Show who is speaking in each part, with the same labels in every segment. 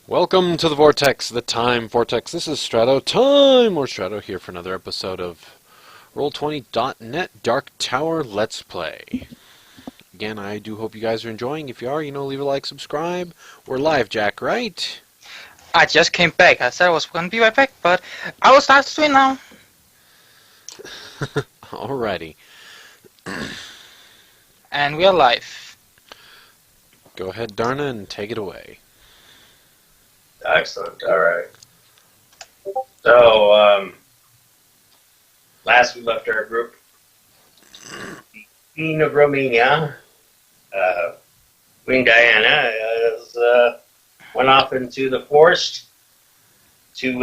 Speaker 1: Welcome to the Vortex, the Time Vortex. This is Strato Time, or Strato here for another episode of Roll20.net Dark Tower Let's Play. Again, I do hope you guys are enjoying. If you are, leave a like, subscribe. We're live, Jack, right?
Speaker 2: I just came back. I said I was going to be right back, but I will start stream now.
Speaker 1: Alrighty.
Speaker 2: And we are live.
Speaker 1: Go ahead, Darna, and take it away.
Speaker 3: Excellent. All right. So, last we left our group, the Queen of Romania, Queen Diana, went off into the forest to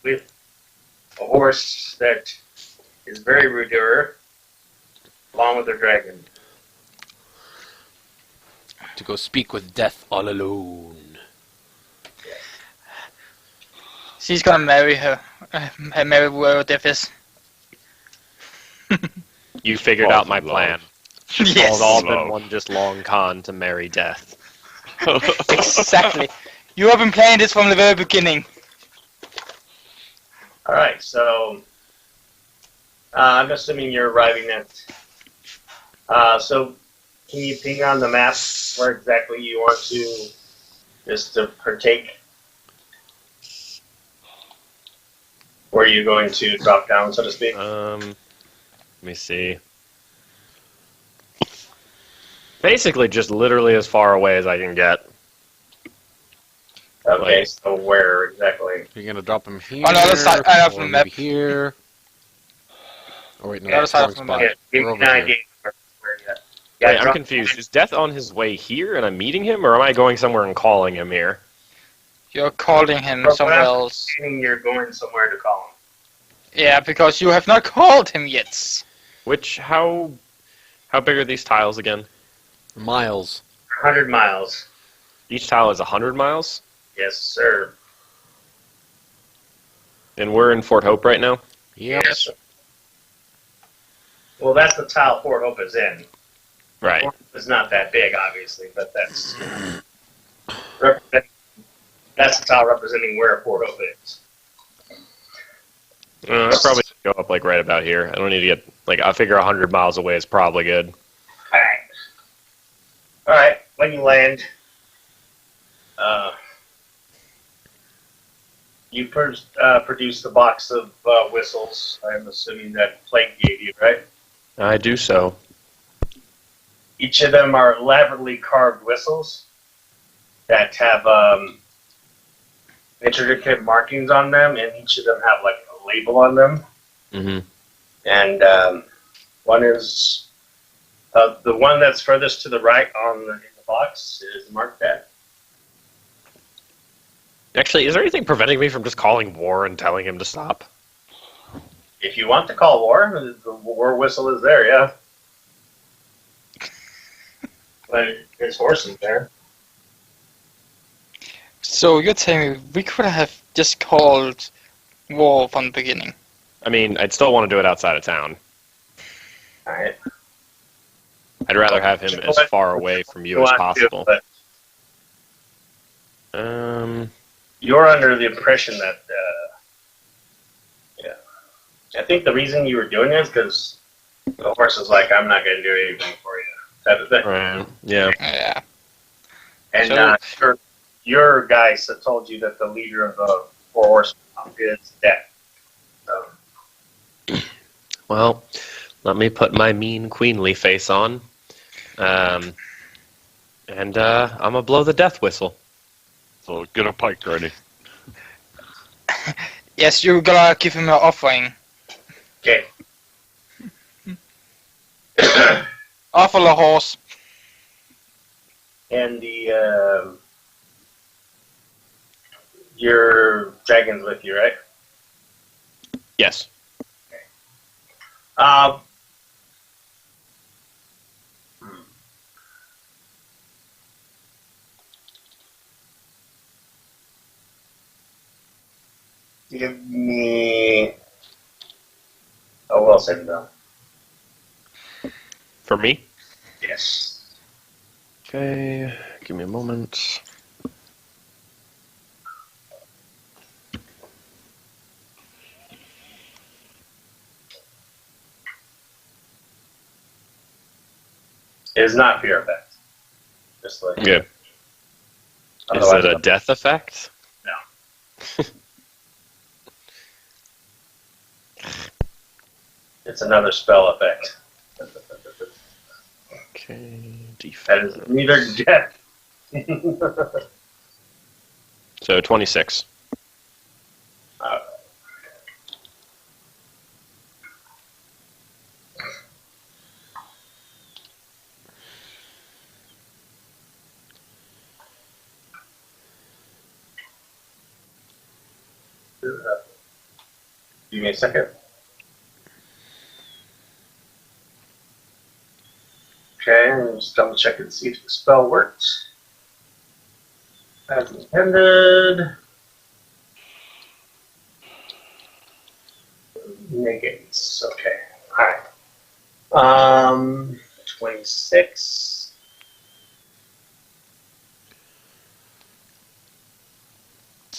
Speaker 3: with a horse that is very rude to her, along with her dragon.
Speaker 1: To go speak with death all alone.
Speaker 2: She's going to marry her. Marry whoever Death is.
Speaker 4: You figured out my plan.
Speaker 2: Yes.
Speaker 4: It's all been one just long con to marry death.
Speaker 2: Exactly. You have been playing this from the very beginning.
Speaker 3: All right. So, I'm assuming you're arriving at. So, can you ping on the map where exactly you want to partake? Where are you going to drop down, so to speak?
Speaker 4: Let me see. Basically, just literally as far away as I can get.
Speaker 3: Okay,
Speaker 4: like-
Speaker 3: so where exactly?
Speaker 1: You're going to drop him here,
Speaker 2: On the other side of the
Speaker 1: or
Speaker 2: map.
Speaker 1: maybe here. Oh, wait, no,
Speaker 2: The other
Speaker 1: that's
Speaker 2: side
Speaker 1: the wrong
Speaker 2: of the
Speaker 1: spot.
Speaker 2: map.
Speaker 3: Yeah, give
Speaker 1: We're
Speaker 3: me
Speaker 1: over
Speaker 3: an
Speaker 1: here.
Speaker 3: idea where you're at. Yeah,
Speaker 4: Wait, I'm
Speaker 3: drop-
Speaker 4: confused. Is Death on his way here and I'm meeting him, or am I going somewhere and calling him here?
Speaker 2: You're calling him
Speaker 3: From
Speaker 2: somewhere
Speaker 3: what I'm
Speaker 2: else.
Speaker 3: understanding, you're going somewhere to call him.
Speaker 2: Yeah, because you have not called him yet.
Speaker 4: How big are these tiles again?
Speaker 1: Miles.
Speaker 3: 100 miles.
Speaker 4: Each tile is 100 miles?
Speaker 3: Yes, sir.
Speaker 4: And we're in Fort Hope right now?
Speaker 1: Yep.
Speaker 3: Yes. Well, that's the tile Fort Hope is in.
Speaker 4: Right.
Speaker 3: Fort Hope is not that big, obviously, but that's that's the tile representing where Fort Hope is.
Speaker 4: I probably go up like right about here. I don't need to get, I figure 100 miles away is probably good.
Speaker 3: Alright. Alright, when you land, you produce the box of whistles. I'm assuming that Plague gave you, right?
Speaker 4: I do so.
Speaker 3: Each of them are elaborately carved whistles that have intricate markings on them, and each of them have like a label on them.
Speaker 4: Mm-hmm.
Speaker 3: And one is the one that's furthest to the right in the box is marked that.
Speaker 4: Actually, is there anything preventing me from just calling War and telling him to stop?
Speaker 3: If you want to call war, the war whistle is there, yeah. But his horse is there.
Speaker 2: So you're telling me we could have just called war from the beginning.
Speaker 4: I mean, I'd still want to do it outside of town.
Speaker 3: Alright.
Speaker 4: I'd rather have him as far away from you as possible.
Speaker 3: But you're under the impression that, I think the reason you were doing this because the horse is like, I'm not going to do anything for you, type of thing.
Speaker 4: Right. Yeah.
Speaker 2: Yeah.
Speaker 3: And your guys have told you that the leader of the four horsemen is dead. So,
Speaker 4: Well, let me put my mean queenly face on. And I'm gonna blow the death whistle.
Speaker 5: So get a pike ready.
Speaker 2: Yes, you gotta give him an offering.
Speaker 3: okay.
Speaker 2: Offer a horse.
Speaker 3: And the your dragon's with you, right?
Speaker 4: Yes.
Speaker 3: Um, give me. Oh, well said, though.
Speaker 4: For me?
Speaker 3: Yes.
Speaker 4: Okay, give me a moment.
Speaker 3: It is not fear effect. Just like
Speaker 4: Okay. Is
Speaker 3: otherwise,
Speaker 4: it a death effect?
Speaker 3: no. It's another spell effect.
Speaker 4: Okay.
Speaker 3: That is
Speaker 4: Defense.
Speaker 3: neither death.
Speaker 4: So 26.
Speaker 3: Uh, Give me a second. Okay, I'm just double check and see if the spell worked. As intended. Negates. Okay. Alright. 26.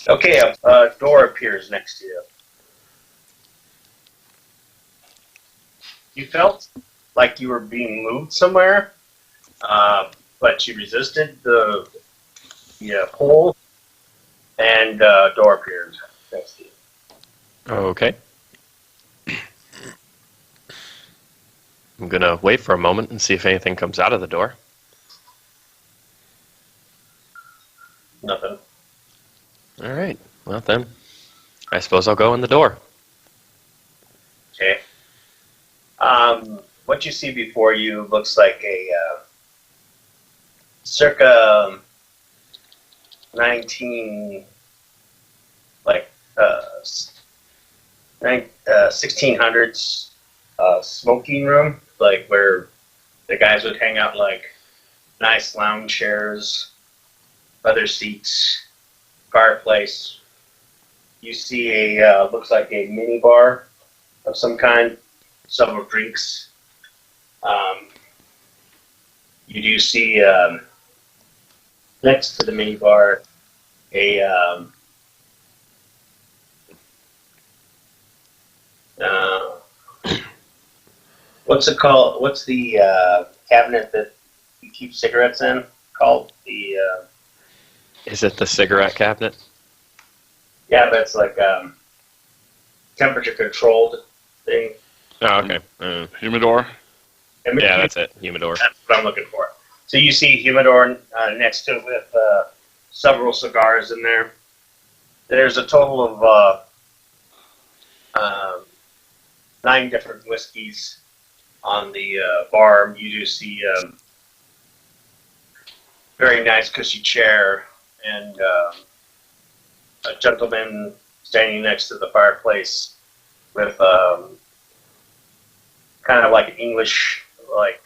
Speaker 3: Okay, a door appears next to you. You felt like you were being moved somewhere, but you resisted the pull, and a door appeared next to you.
Speaker 4: Okay. I'm gonna wait for a moment and see if anything comes out of the door.
Speaker 3: Nothing.
Speaker 4: All right. Well then, I suppose I'll go in the door.
Speaker 3: Okay. What you see before you looks like a circa 19, like 1600s smoking room, like where the guys would hang out, like nice lounge chairs, leather seats, fireplace. You see a looks like a mini bar of some kind, several drinks. You do see next to the mini bar a what's it called? What's the cabinet that you keep cigarettes in called? The
Speaker 4: Is it the cigarette cabinet?
Speaker 3: yeah, that's like temperature controlled thing.
Speaker 4: Oh, okay.
Speaker 5: Humidor.
Speaker 4: Yeah, that's it. Humidor.
Speaker 3: That's what I'm looking for. So you see humidor next to it with several cigars in there. There's a total of 9 different whiskeys on the bar. You do see very nice cushy chair and a gentleman standing next to the fireplace with kind of like an English, like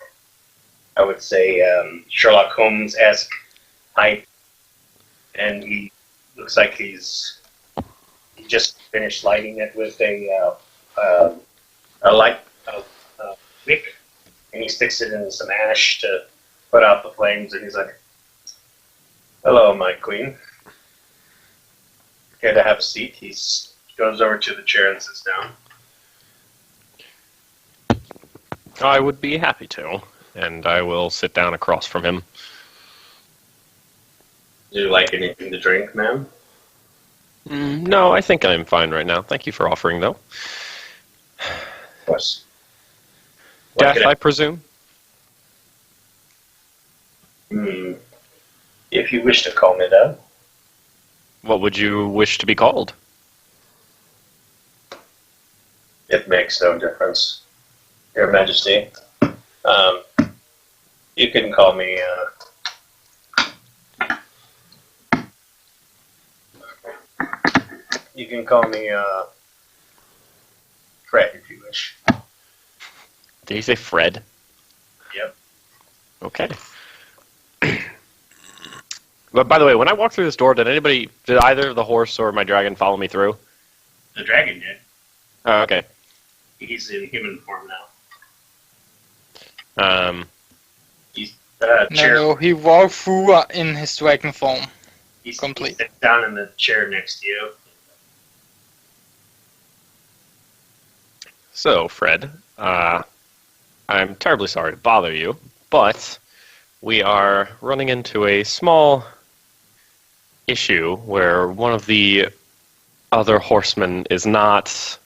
Speaker 3: I would say Sherlock Holmes-esque type, and he looks like he just finished lighting it with a wick, and he sticks it in some ash to put out the flames, and he's like, "Hello, my queen. Care to have a seat?" He goes over to the chair and sits down.
Speaker 4: I would be happy to, and I will sit down across from him.
Speaker 3: Do you like anything to drink, ma'am?
Speaker 4: No, I think I'm fine right now. Thank you for offering, though.
Speaker 3: Of course.
Speaker 4: Death, I presume?
Speaker 3: If you wish to call me that.
Speaker 4: What would you wish to be called?
Speaker 3: It makes no difference, Your Majesty. You can call me. You can call me Fred if you wish.
Speaker 4: Did he say Fred?
Speaker 3: Yep.
Speaker 4: Okay. But by the way, when I walked through this door, did either the horse or my dragon follow me through?
Speaker 3: The dragon did.
Speaker 4: Oh, okay.
Speaker 3: He's in human form now. He's chair.
Speaker 2: No, he walked through in his dragon form.
Speaker 3: He's
Speaker 2: complete.
Speaker 3: He sits down in the chair next to you.
Speaker 4: So, Fred, I'm terribly sorry to bother you, but we are running into a small issue where one of the other horsemen is not...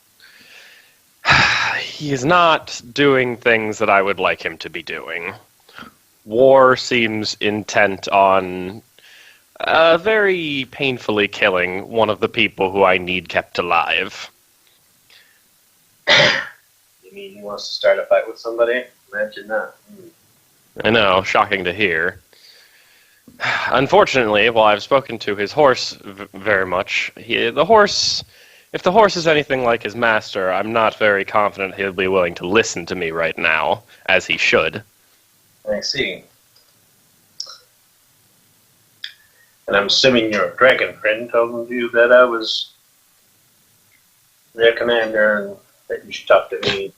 Speaker 4: he is not doing things that I would like him to be doing. War seems intent on very painfully killing one of the people who I need kept alive.
Speaker 3: You mean he wants to start a fight with somebody? Imagine that.
Speaker 4: I know, shocking to hear. Unfortunately, while I've spoken to his horse very much, if the horse is anything like his master, I'm not very confident he'll be willing to listen to me right now, as he should.
Speaker 3: I see. And I'm assuming your dragon friend told you that I was their commander and that you should talk to me.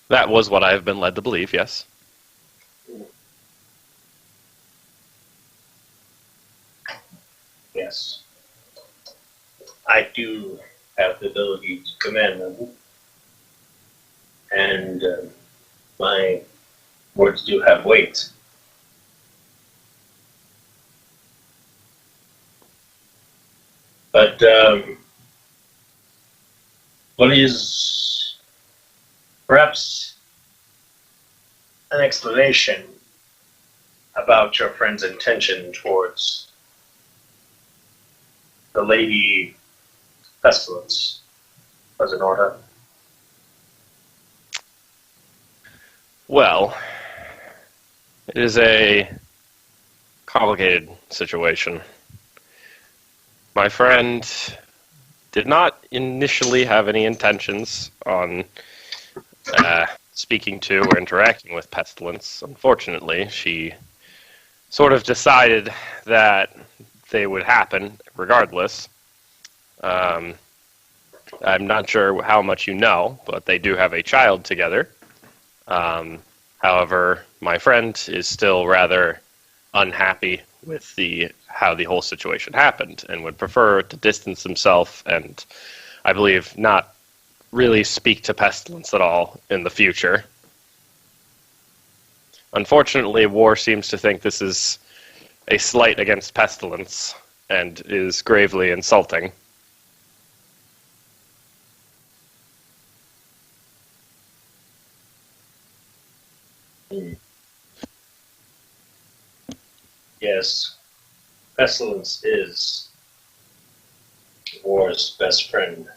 Speaker 4: That was what I have been led to believe, yes.
Speaker 3: Yes. I do have the ability to command them. And my words do have weight. But what is perhaps an explanation about your friend's intention towards the Lady Pestilence as an order?
Speaker 4: Well, it is a complicated situation. My friend did not initially have any intentions on speaking to or interacting with Pestilence. Unfortunately, she sort of decided that they would happen regardless. I'm not sure how much you know, but they do have a child together. However, my friend is still rather unhappy with how the whole situation happened and would prefer to distance himself and, I believe, not really speak to Pestilence at all in the future. Unfortunately, War seems to think this is a slight against Pestilence and is gravely insulting.
Speaker 3: Yes. Pestilence is War's best friend.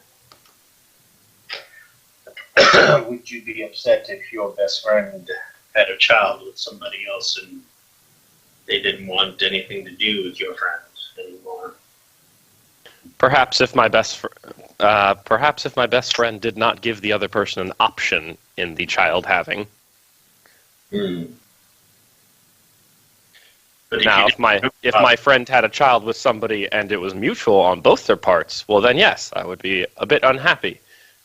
Speaker 3: Would you be upset if your best friend had a child with somebody else and they didn't want anything to do with your friend anymore?
Speaker 4: Perhaps if my best friend did not give the other person an option in the child having.
Speaker 3: But
Speaker 4: Now, if my friend had a child with somebody and it was mutual on both their parts, well then yes, I would be a bit unhappy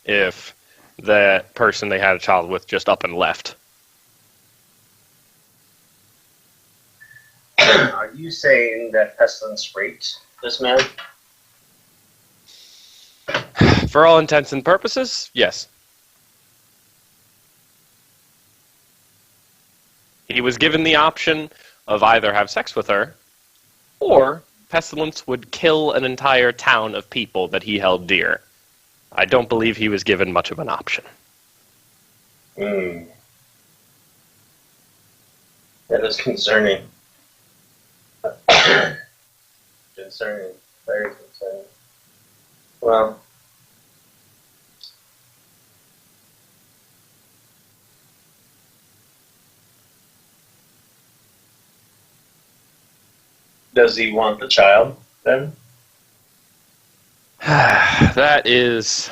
Speaker 4: if the person they had a child with just up and left.
Speaker 3: Are you saying that Pestilence raped this man?
Speaker 4: For all intents and purposes, yes. He was given the option of either have sex with her, or Pestilence would kill an entire town of people that he held dear. I don't believe he was given much of an option.
Speaker 3: That is concerning. Concerning. Very concerning. Well, does he want the child, then?
Speaker 4: That is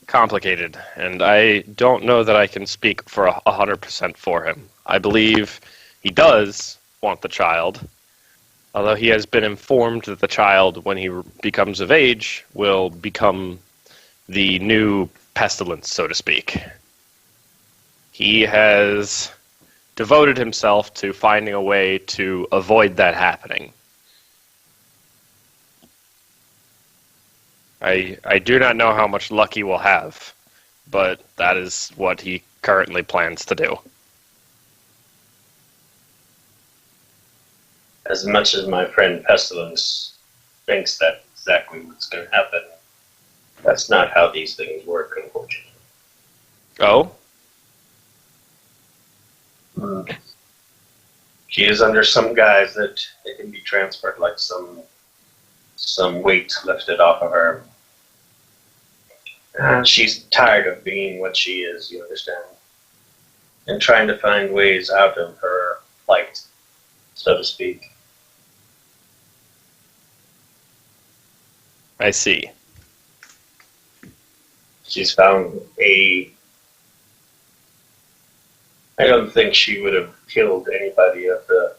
Speaker 4: complicated, and I don't know that I can speak for 100% for him. I believe he does want the child, although he has been informed that the child, when he becomes of age, will become the new Pestilence, so to speak. He has devoted himself to finding a way to avoid that happening. I do not know how much luck he will have, but that is what he currently plans to do.
Speaker 3: As much as my friend Pestilence thinks that's exactly what's going to happen, that's not how these things work, unfortunately.
Speaker 4: Oh?
Speaker 3: She is under some guise that it can be transferred, like some weight lifted off of her. She's tired of being what she is, you understand, and trying to find ways out of her plight, so to speak.
Speaker 4: I see.
Speaker 3: She's found I don't think she would have killed anybody of the...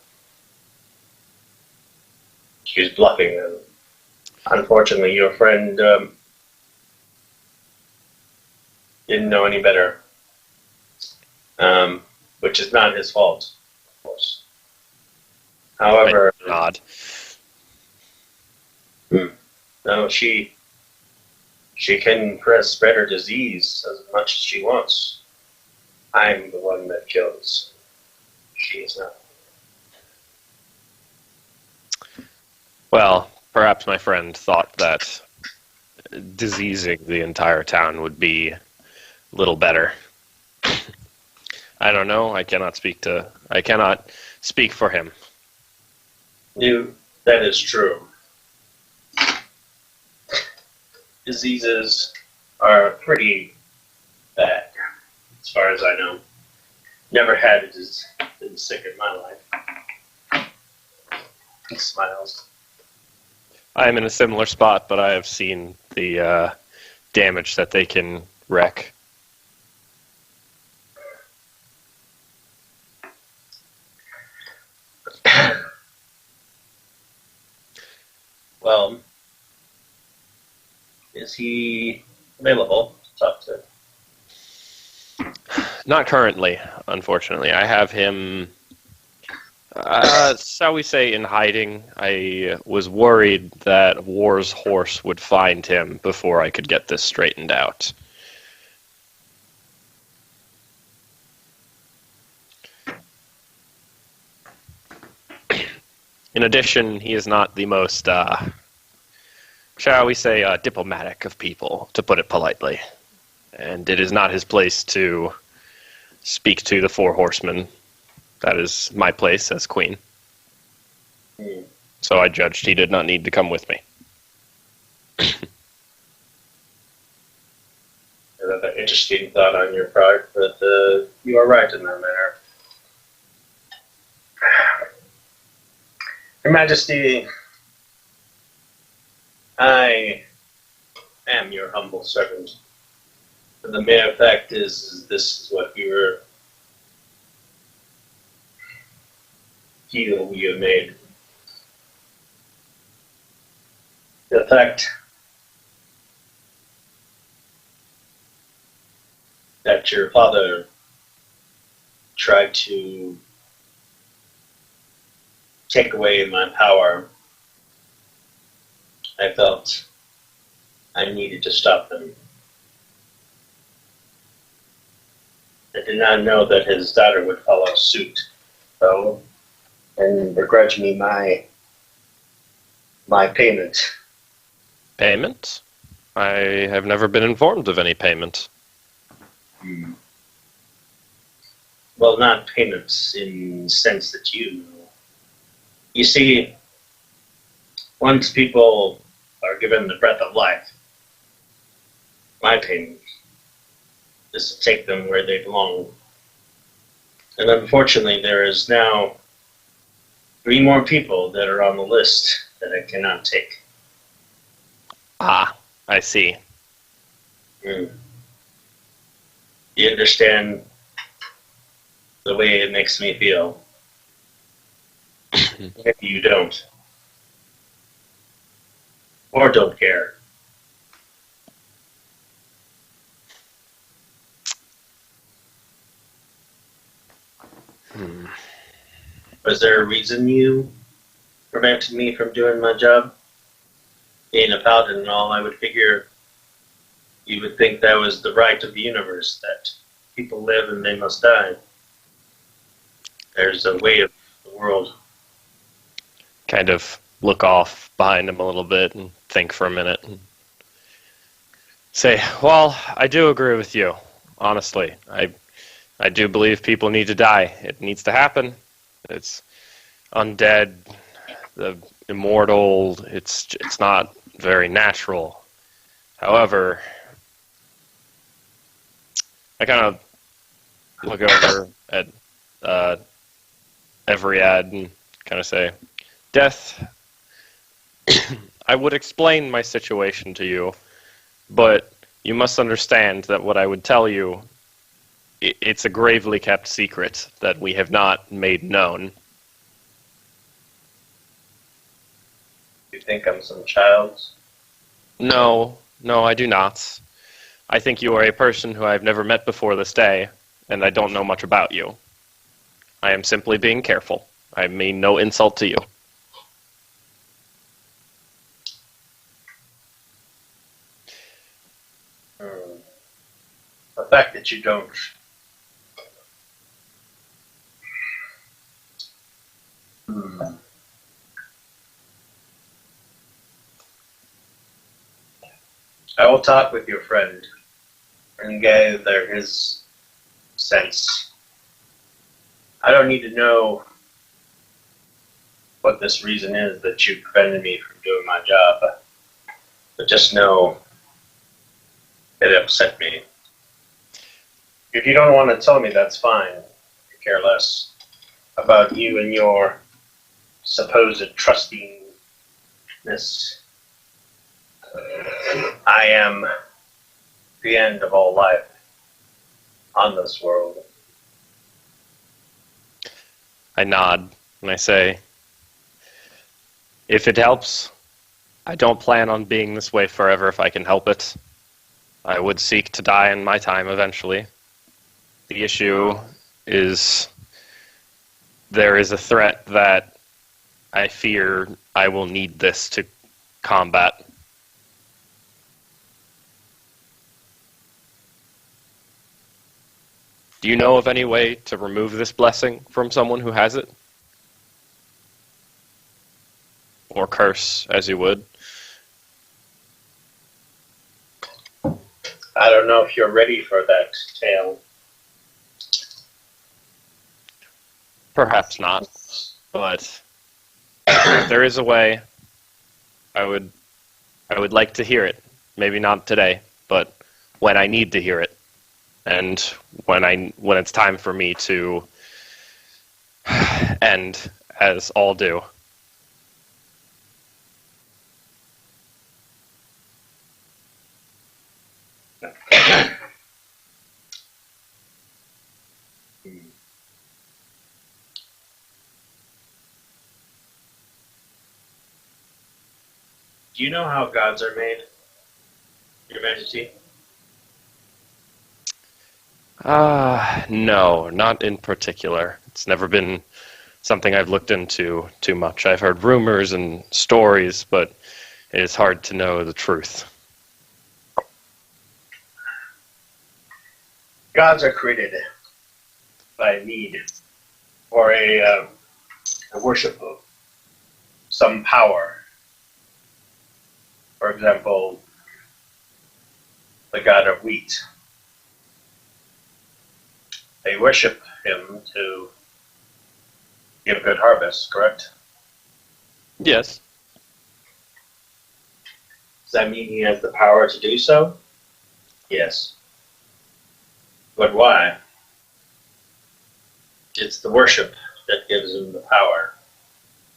Speaker 3: She was bluffing them. Unfortunately, your friend didn't know any better. Which is not his fault, of course. However...
Speaker 4: Odd.
Speaker 3: No, she can spread her disease as much as she wants. I'm the one that kills. She is not.
Speaker 4: Well, perhaps my friend thought that diseasing the entire town would be a little better. I don't know. I cannot speak for him.
Speaker 3: That is true. Diseases are pretty bad, as far as I know. Never had been sick in my life. He smiles.
Speaker 4: I am in a similar spot, but I have seen the damage that they can wreak.
Speaker 3: Well, is he available to talk to?
Speaker 4: Not currently, unfortunately. I have him, shall we say, in hiding. I was worried that War's horse would find him before I could get this straightened out. In addition, he is not the most, shall we say, diplomatic of people, to put it politely. And it is not his place to speak to the Four Horsemen. That is my place as queen. So I judged he did not need to come with me.
Speaker 3: That's an interesting thought on your part, but you are right in that matter. Your Majesty, I am your humble servant. But the mere fact is this is what you feel you have made. The fact that your father tried to take away my power, I felt I needed to stop them. I did not know that his daughter would follow suit, though, and begrudge me my payment.
Speaker 4: Payment? I have never been informed of any payment.
Speaker 3: Well, not payments in the sense that you know. You see, once people are given the breath of life, my payment is to take them where they belong. And unfortunately, there is now 3 more people that are on the list that I cannot take.
Speaker 4: Ah, I see.
Speaker 3: You understand the way it makes me feel? Maybe you don't. Or don't care. Was there a reason you prevented me from doing my job? Being a paladin and all, I would figure you would think that was the right of the universe, that people live and they must die. There's a way of the world.
Speaker 4: kind of look off behind him a little bit and think for a minute and say, well, I do agree with you, honestly. I do believe people need to die. It needs to happen. It's undead, the immortal, it's not very natural. However, I kind of look over at Everyad and kind of say, Death, I would explain my situation to you, but you must understand that what I would tell you, it's a gravely kept secret that we have not made known.
Speaker 3: You think I'm some child?
Speaker 4: No, I do not. I think you are a person who I have never met before this day, and I don't know much about you. I am simply being careful. I mean no insult to you.
Speaker 3: The fact that you don't I will talk with your friend and gather his sense. I don't need to know what this reason is that you prevented me from doing my job, but just know it upset me. If you don't want to tell me, that's fine. I care less about you and your supposed trustingness. I am the end of all life on this world.
Speaker 4: I nod and I say, if it helps, I don't plan on being this way forever if I can help it. I would seek to die in my time eventually. The issue is there is a threat that I fear I will need this to combat. Do you know of any way to remove this blessing from someone who has it? Or curse, as you would?
Speaker 3: I don't know if you're ready for that tale.
Speaker 4: Perhaps not, but if there is a way, I would like to hear it. Maybe not today, but when I need to hear it. And when it's time for me to end, as all do.
Speaker 3: Do you know how gods are made, Your Majesty?
Speaker 4: No, not in particular. It's never been something I've looked into too much. I've heard rumors and stories, but it is hard to know the truth.
Speaker 3: Gods are created by a need or a worship of some power. For example, the god of wheat. They worship him to give a good harvest, correct?
Speaker 4: Yes.
Speaker 3: Does that mean he has the power to do so? Yes. But why? It's the worship that gives him the power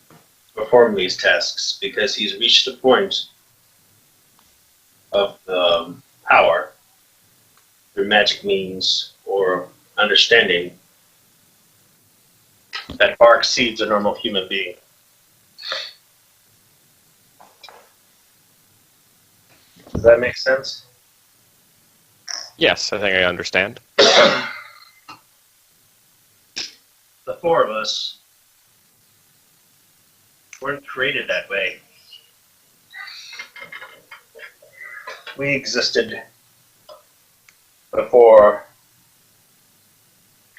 Speaker 3: to perform these tasks, because he's reached a point of power through magic means or understanding that far exceeds a normal human being. Does that make sense?
Speaker 4: Yes, I think I understand.
Speaker 3: The four of us weren't created that way. We existed before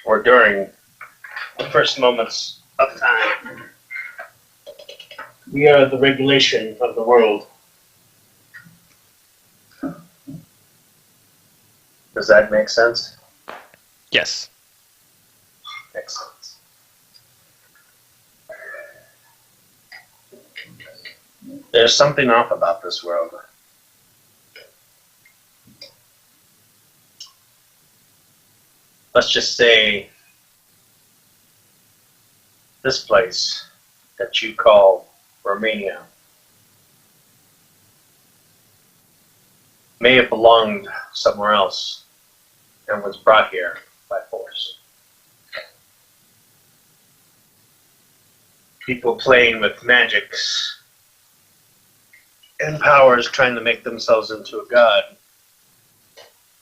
Speaker 3: or during the first moments of time. We are the regulation of the world. Does that make sense?
Speaker 4: Yes.
Speaker 3: Excellent. There's something off about this world. Let's just say this place that you call Romania may have belonged somewhere else and was brought here by force. People playing with magics and powers, trying to make themselves into a god,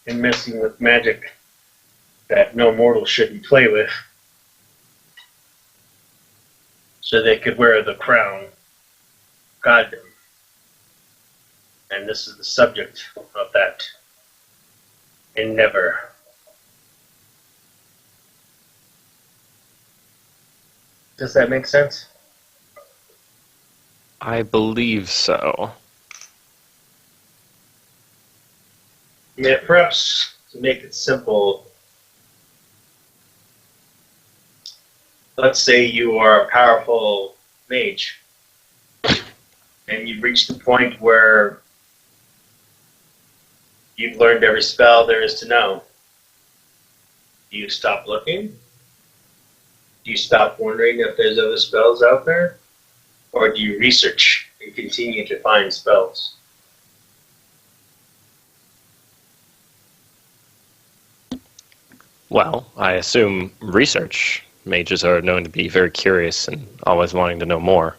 Speaker 3: and messing with magic that no mortal shouldn't play with, so they could wear the crown goddom. And this is the subject of that endeavor. Does that make sense?
Speaker 4: I believe so.
Speaker 3: Yeah, perhaps to make it simple, let's say you are a powerful mage, and you've reached the point where you've learned every spell there is to know. Do you stop looking? Do you stop wondering if there's other spells out there? Or do you research and continue to find spells?
Speaker 4: Well, I assume research. Mages are known to be very curious and always wanting to know more.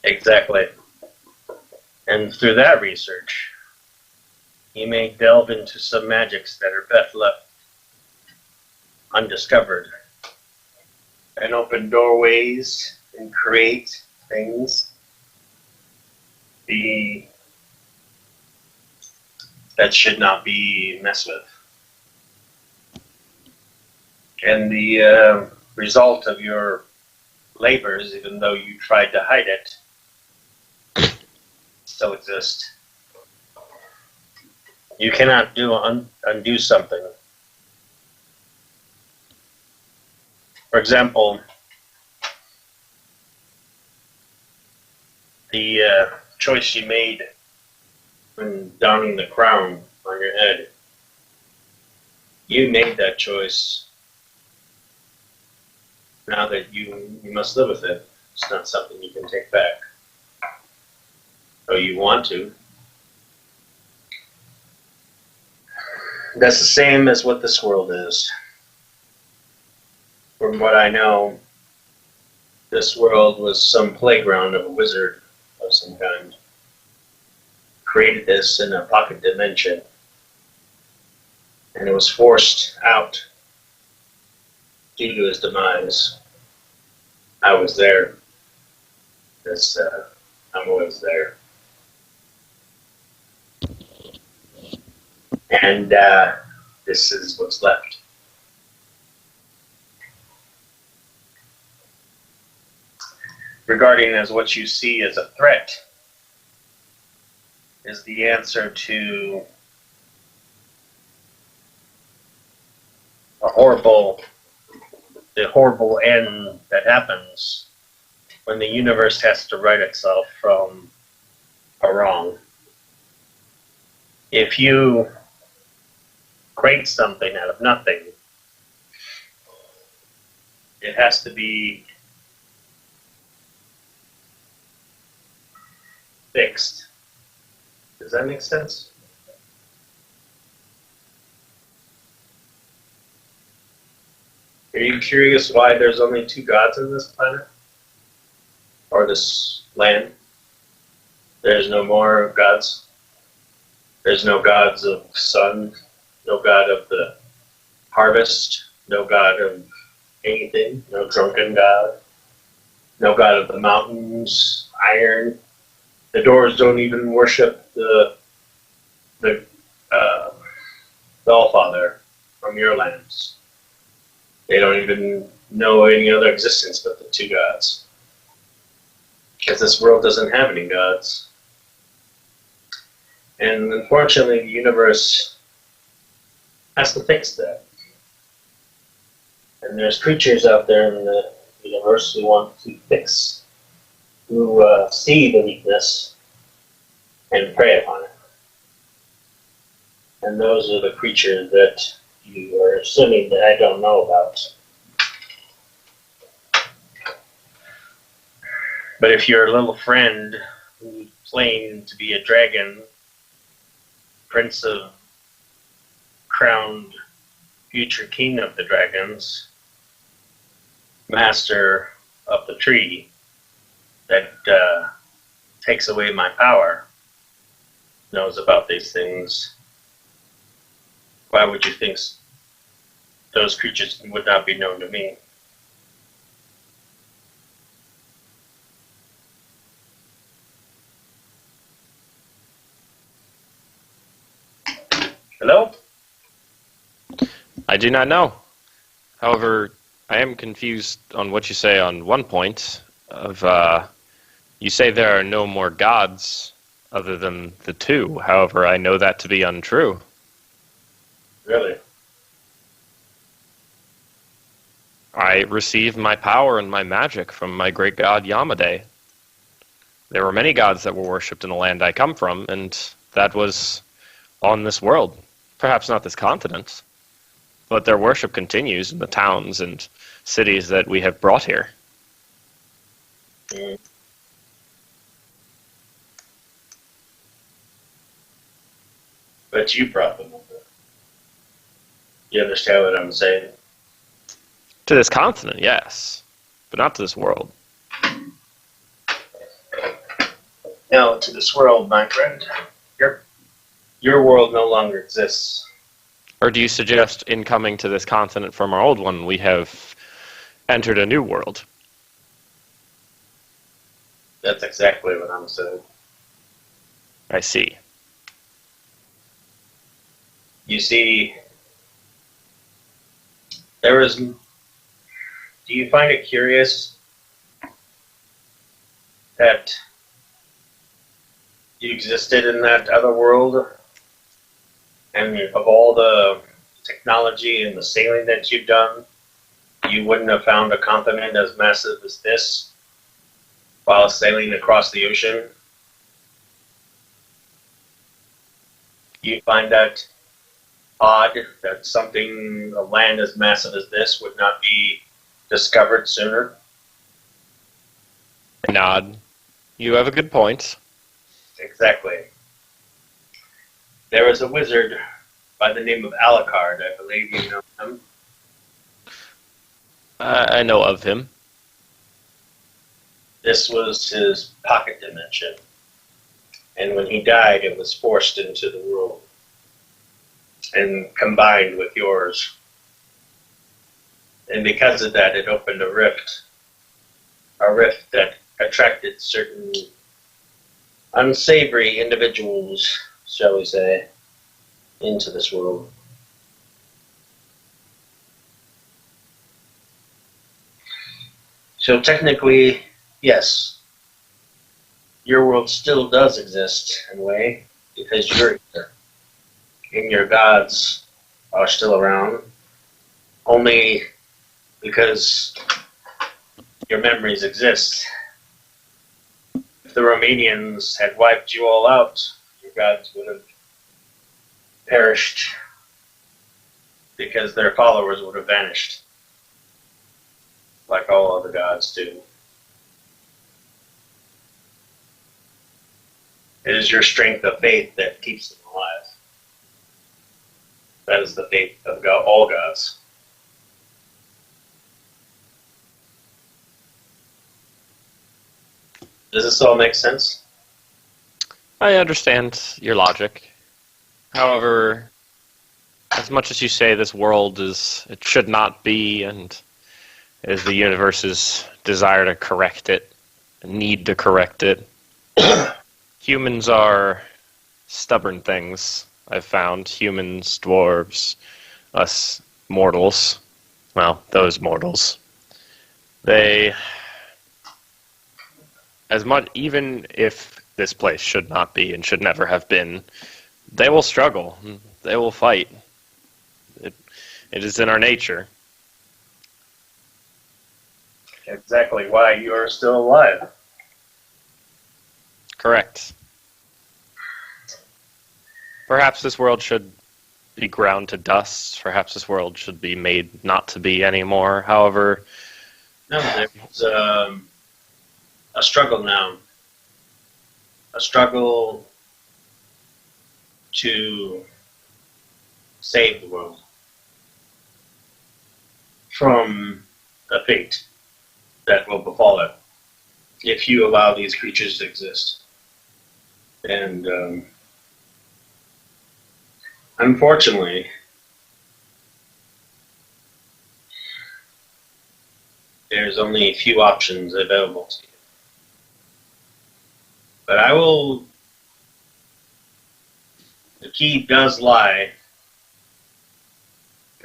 Speaker 3: Exactly. And through that research, you may delve into some magics that are best left undiscovered, and open doorways and create things that should not be messed with. And the result of your labors, even though you tried to hide it, still exist. You cannot undo something. For example, the choice you made when donning the crown on your head, you made that choice. Now that you must live with it. It's not something you can take back. Though you want to. That's the same as what this world is. From what I know, this world was some playground of a wizard of some kind. Created this in a pocket dimension. And it was forced out due to his demise. I was there. I'm always there. And this is what's left. Regarding as what you see as a threat is the answer to the horrible end that happens when the universe has to right itself from a wrong. If you create something out of nothing, it has to be fixed. Does that make sense? Are you curious why there's only two gods on this planet? Or this land? There's no more gods? There's no gods of sun, no god of the harvest, no god of anything, no drunken god, no god of the mountains, iron. The Doors don't even worship the Allfather from your lands. They don't even know any other existence but the two gods. because this world doesn't have any gods. And unfortunately, the universe has to fix that. And there's creatures out there in the universe who want to fix, who see the weakness and prey upon it. And those are the creatures that you are assuming that I don't know about. But if your little friend who's claimed to be a dragon, prince of crowned future king of the dragons, master of the tree that takes away my power, knows about these things, why would you think those creatures would not be known to me? Hello?
Speaker 4: I do not know. However, I am confused on what you say on one point of, you say there are no more gods other than the two. However, I know that to be untrue.
Speaker 3: Really?
Speaker 4: I received my power and my magic from my great god Yamade. There were many gods that were worshipped in the land I come from, and that was on this world. Perhaps not this continent, but their worship continues in the towns and cities that we have brought here.
Speaker 3: Mm. But you brought them over. You understand what I'm saying?
Speaker 4: To this continent, yes, but not to this world.
Speaker 3: No, to this world, my friend. Your world no longer exists.
Speaker 4: Or do you suggest in coming to this continent from our old one, we have entered a new world?
Speaker 3: That's exactly what I'm saying.
Speaker 4: I see.
Speaker 3: You see, there is... Do you find it curious that you existed in that other world, and of all the technology and the sailing that you've done, you wouldn't have found a continent as massive as this while sailing across the ocean? You find that odd that a land as massive as this would not be discovered sooner?
Speaker 4: Nod. You have a good point.
Speaker 3: Exactly. There was a wizard by the name of Alucard. I believe you know him.
Speaker 4: I know of him.
Speaker 3: This was his pocket dimension. And when he died, it was forced into the world and combined with yours. And because of that, it opened a rift that attracted certain unsavory individuals, shall we say, into this world. So technically, yes, your world still does exist in a way, because you're here. And your gods are still around, only because your memories exist. If the Romanians had wiped you all out, your gods would have perished, because their followers would have vanished, like all other gods do. It is your strength of faith that keeps them alive. That is the faith of God, all gods. Does this all make sense?
Speaker 4: I understand your logic. However, as much as you say this world it should not be, and it is the universe's desire to correct it, need to correct it, humans are stubborn things, I've found. Humans, dwarves, us mortals. Well, those mortals. They as much, even if this place should not be and should never have been, they will struggle. They will fight. It is in our nature.
Speaker 3: Exactly why you are still alive.
Speaker 4: Correct. Perhaps this world should be ground to dust. Perhaps this world should be made not to be anymore. However,
Speaker 3: No, there's a struggle now. A struggle to save the world from a fate that will befall it if you allow these creatures to exist. And unfortunately, there's only a few options available to you. But the key does lie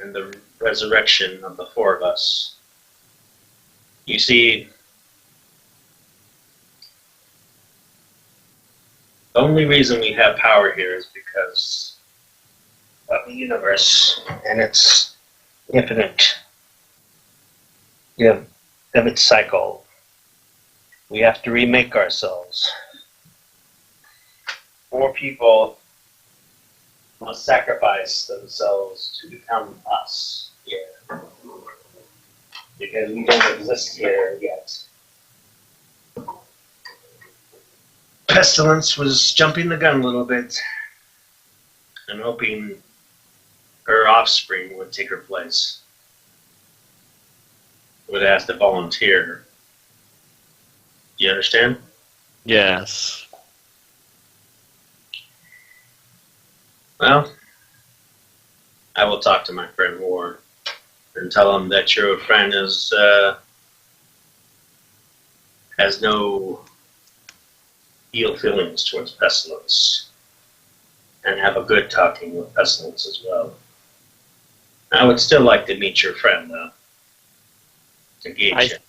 Speaker 3: in the resurrection of the four of us. You see, the only reason we have power here is because of the universe and its infinite, of its cycle. We have to remake ourselves. 4 people must sacrifice themselves to become us here. Because we don't exist here yet. Pestilence was jumping the gun a little bit and hoping her offspring would take her place. Would have to volunteer. Do you understand?
Speaker 4: yes.
Speaker 3: Well, I will talk to my friend Ward and tell him that your friend has no ill feelings towards Pestilence, and have a good talking with Pestilence as well. I would still like to meet your friend, though, to gauge it.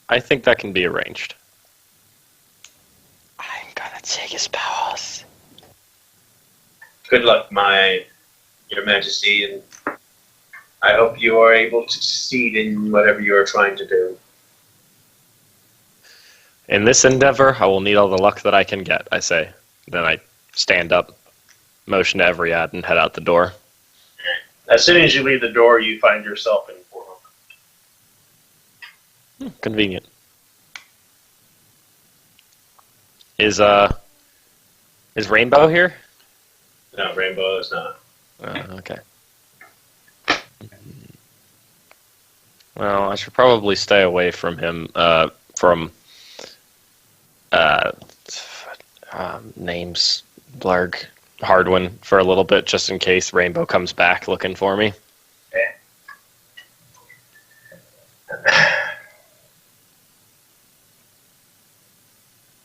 Speaker 4: I think that can be arranged.
Speaker 2: I'm gonna take his powers.
Speaker 3: Good luck, your Majesty, and I hope you are able to succeed in whatever you are trying to do.
Speaker 4: In this endeavor, I will need all the luck that I can get, I say. Then I stand up, motion to Evriad, and head out the door.
Speaker 3: As soon as you leave the door, you find yourself in Portal.
Speaker 4: Convenient. Is Rainbow here?
Speaker 3: No, Rainbow is not.
Speaker 4: Okay. Well, I should probably stay away from him, names, Blarg, Hardwin, for a little bit, just in case Rainbow comes back looking for me.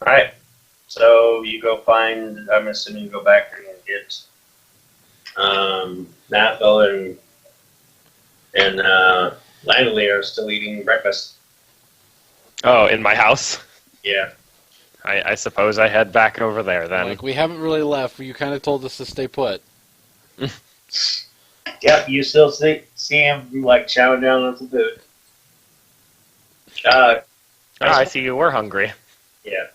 Speaker 3: Alright, so you go find, I'm assuming you go back and get Nathville and Langley are still eating breakfast.
Speaker 4: Oh, in my house?
Speaker 3: Yeah.
Speaker 4: I suppose I head back over there then.
Speaker 1: Like, we haven't really left. You kind of told us to stay put.
Speaker 3: Yep, you still see him like chowing down on some food.
Speaker 4: I see you were hungry.
Speaker 3: Yeah.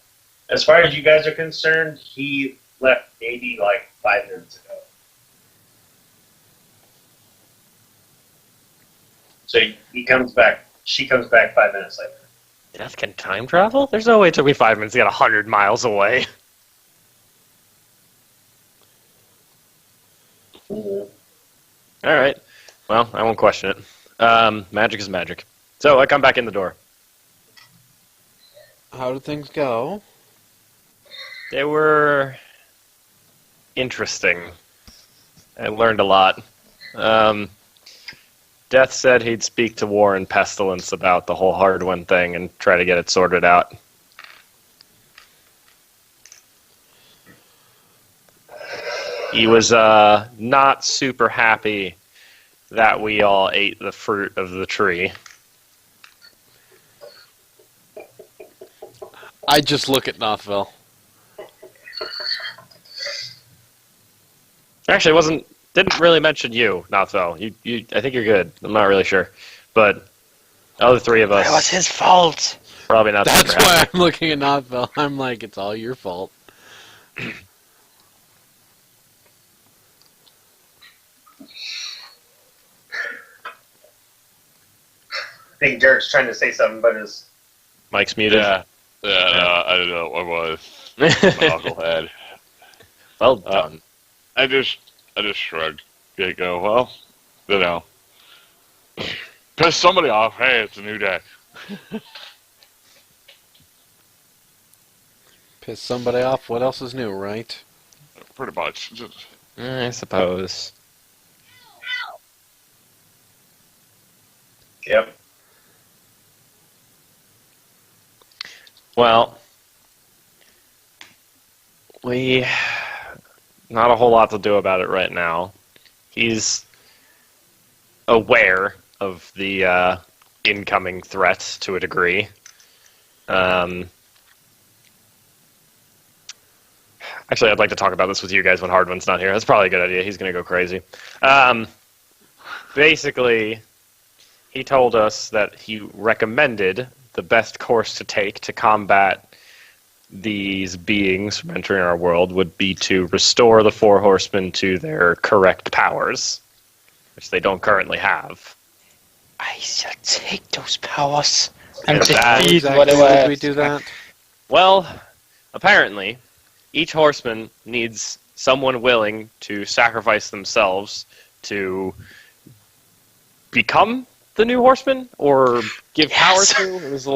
Speaker 3: As far as you guys are concerned, he left maybe like 5 minutes ago. So he comes back. She comes back 5 minutes later.
Speaker 4: Death can time travel? There's no way it took me 5 minutes to get 100 miles away.
Speaker 3: Mm-hmm.
Speaker 4: Alright. Well, I won't question it. Magic is magic. So, I come back in the door.
Speaker 1: How did things go?
Speaker 4: They were interesting. I learned a lot. Death said he'd speak to War and Pestilence about the whole Hardwin thing and try to get it sorted out. He was not super happy that we all ate the fruit of the tree.
Speaker 1: I just look at Nothville.
Speaker 4: Actually, didn't really mention you, Nothville. You, I think you're good. I'm not really sure, but the other three of
Speaker 2: It was
Speaker 4: us
Speaker 2: his fault.
Speaker 4: probably not.
Speaker 1: That's
Speaker 4: super happy.
Speaker 1: why I'm looking at Nothville. I'm like, it's all your fault.
Speaker 3: I think Derek's trying to say something, but his
Speaker 4: Mike's muted.
Speaker 5: Yeah. Yeah, I don't know what it was. My knucklehead.
Speaker 4: Well done.
Speaker 5: I just shrugged. They go, well, you know. Piss somebody off. Hey, it's a new day.
Speaker 1: Piss somebody off. What else is new, right?
Speaker 5: Pretty much. Just,
Speaker 4: I suppose.
Speaker 3: yep.
Speaker 4: Well, we not a whole lot to do about it right now. He's aware of the incoming threat to a degree. Actually, I'd like to talk about this with you guys when Hardwin's not here. That's probably a good idea. He's going to go crazy. Basically, he told us that he recommended the best course to take to combat these beings from entering our world would be to restore the Four Horsemen to their correct powers, which they don't currently have.
Speaker 2: I shall take those powers and
Speaker 4: And that-
Speaker 2: defeat
Speaker 1: Exactly
Speaker 2: whatever.
Speaker 1: would we do that?
Speaker 4: Well, apparently, each horseman needs someone willing to sacrifice themselves to become the new horseman or give power
Speaker 2: Yes.
Speaker 4: to. It was a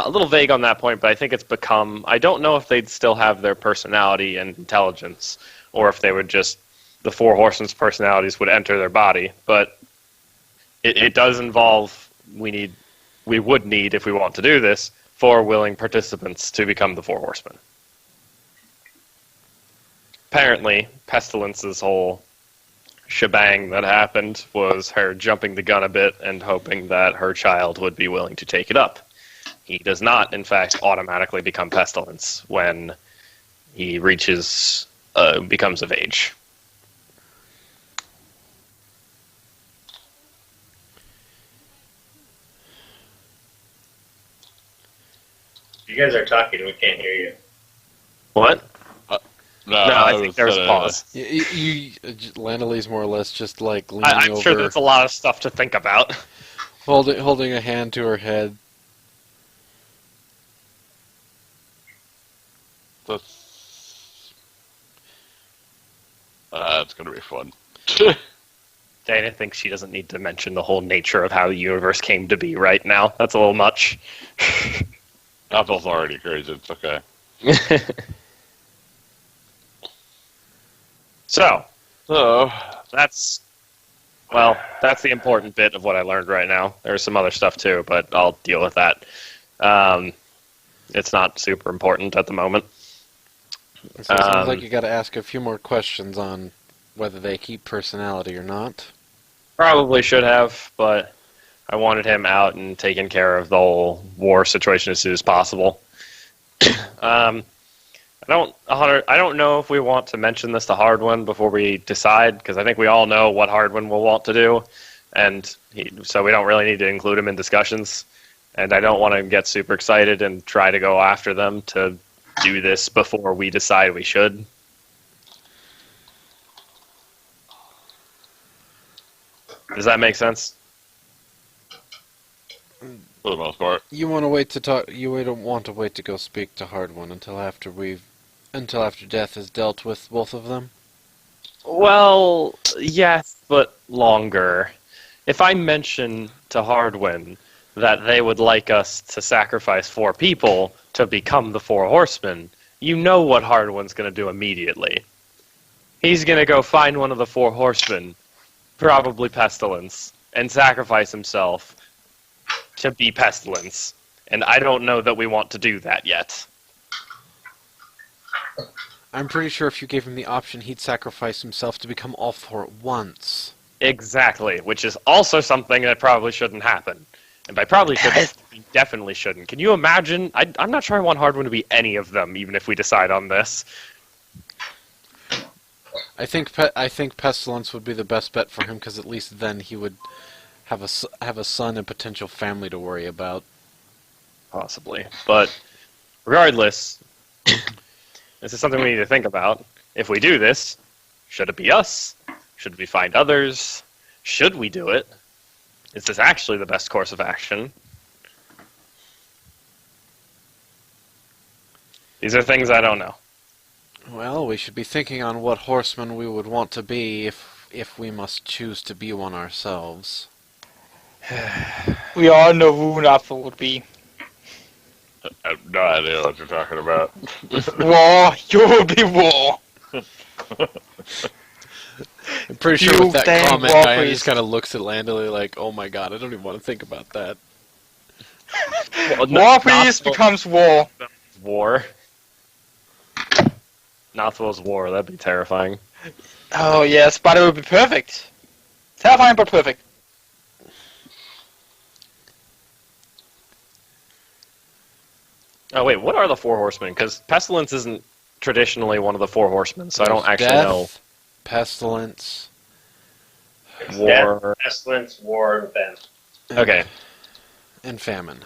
Speaker 4: little vague on that point, but I think it's become. I don't know if they'd still have their personality and intelligence, or if they would just the Four Horsemen's personalities would enter their body. But it does involve we would need, if we want to do this, 4 willing participants to become the Four Horsemen. Apparently, Pestilence's whole shebang that happened was her jumping the gun a bit and hoping that her child would be willing to take it up. He does not, in fact, automatically become Pestilence when he becomes of age.
Speaker 3: You guys are talking. We can't hear you.
Speaker 4: What?
Speaker 5: no,
Speaker 4: I think there was a pause.
Speaker 1: Landely's more or less just like leaning
Speaker 4: I'm
Speaker 1: over,
Speaker 4: sure there's a lot of stuff to think about.
Speaker 1: holding a hand to her head.
Speaker 5: That's gonna be fun.
Speaker 4: Dana thinks she doesn't need to mention the whole nature of how the universe came to be right now. That's a little much.
Speaker 5: Apple's already crazy. It's okay.
Speaker 4: So,
Speaker 5: So,
Speaker 4: that's the important bit of what I learned right now. There's some other stuff too, but I'll deal with that. It's not super important at the moment.
Speaker 1: So it sounds like you got to ask a few more questions on whether they keep personality or not.
Speaker 4: Probably should have, but I wanted him out and taking care of the whole war situation as soon as possible. I don't know if we want to mention this to Hardwin before we decide, because I think we all know what Hardwin will want to do, so we don't really need to include him in discussions. And I don't want to get super excited and try to go after them to do this before we decide we should. Does that make sense?
Speaker 5: for the most part.
Speaker 1: You want to wait to talk. You don't want to wait to go speak to Hardwin until after death is dealt with both of them.
Speaker 4: Well, yes, but longer. If I mention to Hardwin that they would like us to sacrifice 4 people to become the 4 horsemen, you know what Hardwin's going to do immediately. He's going to go find one of the 4 horsemen, probably Pestilence, and sacrifice himself to be Pestilence. And I don't know that we want to do that yet.
Speaker 1: I'm pretty sure if you gave him the option, he'd sacrifice himself to become all 4 at once.
Speaker 4: Exactly, which is also something that probably shouldn't happen. And by probably shouldn't, we definitely shouldn't. Can you imagine? I'm not sure I want Hardwin to be any of them, even if we decide on this.
Speaker 1: I think Pestilence would be the best bet for him because at least then he would have a son and potential family to worry about.
Speaker 4: Possibly. But regardless, this is something we need to think about. If we do this, should it be us? Should we find others? Should we do it? Is this actually the best course of action? These are things I don't know.
Speaker 1: Well, we should be thinking on what horseman we would want to be if we must choose to be one ourselves.
Speaker 2: We all know who Nathal would be.
Speaker 5: I have no idea what you're talking about.
Speaker 2: War. You would be War.
Speaker 1: I'm pretty sure
Speaker 2: You
Speaker 1: with that
Speaker 2: dang
Speaker 1: comment,
Speaker 2: war
Speaker 1: Diane
Speaker 2: priest.
Speaker 1: just kind of looks at Landily like, oh my god, I don't even want to think about that.
Speaker 4: Well,
Speaker 2: War Priest becomes War.
Speaker 4: War. Nothwell's war, that'd be terrifying.
Speaker 2: Oh yes, but it would be perfect. Terrifying but perfect.
Speaker 4: Oh wait, what are the four horsemen? Because Pestilence isn't traditionally one of the four horsemen, so I don't actually
Speaker 1: Death,
Speaker 4: know.
Speaker 1: Pestilence.
Speaker 3: It's
Speaker 4: War.
Speaker 3: death, pestilence, war, and famine.
Speaker 4: Okay,
Speaker 1: And famine.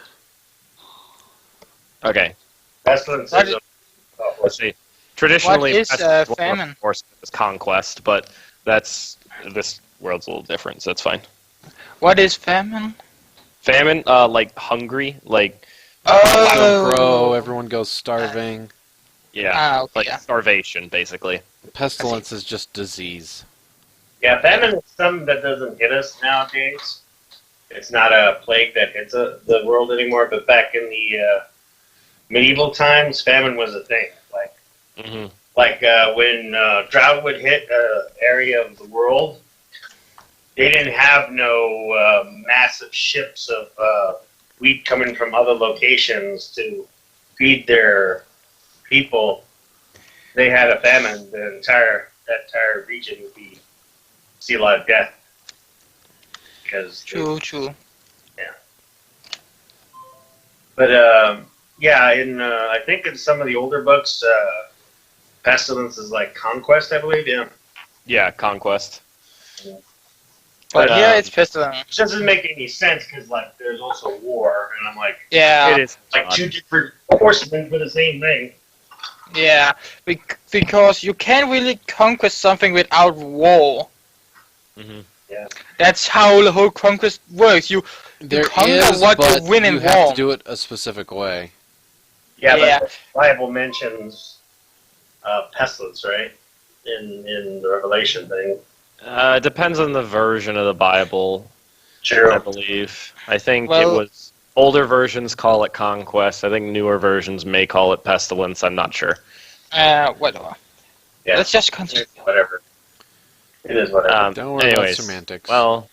Speaker 4: okay.
Speaker 3: Pestilence
Speaker 2: What
Speaker 3: is
Speaker 2: is-
Speaker 4: Let's see. Traditionally,
Speaker 2: What is,
Speaker 4: Pestilence was one of
Speaker 2: famine?
Speaker 4: the four horsemen is conquest, but this world's a little different, so it's fine.
Speaker 2: What is famine?
Speaker 4: Famine, like hungry, like
Speaker 1: Don't grow, everyone goes starving.
Speaker 4: yeah,
Speaker 2: Ah, okay.
Speaker 4: like starvation, basically.
Speaker 1: Pestilence is just disease.
Speaker 3: Yeah, famine is something that doesn't hit us nowadays. It's not a plague that hits the world anymore, but back in the medieval times, famine was a thing.
Speaker 4: Hmm.
Speaker 3: When drought would hit an area of the world, they didn't have no massive ships of wheat coming from other locations to feed their people. They had a famine. That entire region would see a lot of death because.
Speaker 2: True.
Speaker 3: But yeah, in I think in some of the older books, pestilence is like conquest, I believe. Yeah.
Speaker 4: Yeah, conquest.
Speaker 2: But
Speaker 4: But,
Speaker 2: here
Speaker 4: um,
Speaker 2: it's pestilence.
Speaker 3: Which doesn't make any sense because like there's also war, and I'm like
Speaker 2: Yeah.
Speaker 4: It is
Speaker 3: like
Speaker 4: odd.
Speaker 3: two different horsemen for the same thing.
Speaker 2: Yeah, because you can't really conquer something without war.
Speaker 4: Mhm.
Speaker 2: That's how the whole conquest works. You
Speaker 1: There
Speaker 2: conquer
Speaker 1: is,
Speaker 2: what you
Speaker 1: but
Speaker 2: win in
Speaker 1: you have
Speaker 2: war.
Speaker 1: to do it a specific way.
Speaker 3: Yeah,
Speaker 2: Yeah.
Speaker 3: but the Bible mentions pestilence, right? In the Revelation thing.
Speaker 4: Depends on the version of the Bible, I
Speaker 3: True.
Speaker 4: believe. I think
Speaker 2: Well-
Speaker 4: it was older versions call it conquest. I think newer versions may call it pestilence. I'm not sure.
Speaker 2: Whatever.
Speaker 3: Yeah.
Speaker 2: Let's just continue.
Speaker 3: Whatever. It is whatever.
Speaker 1: Don't worry
Speaker 4: anyways,
Speaker 1: about semantics.
Speaker 4: well,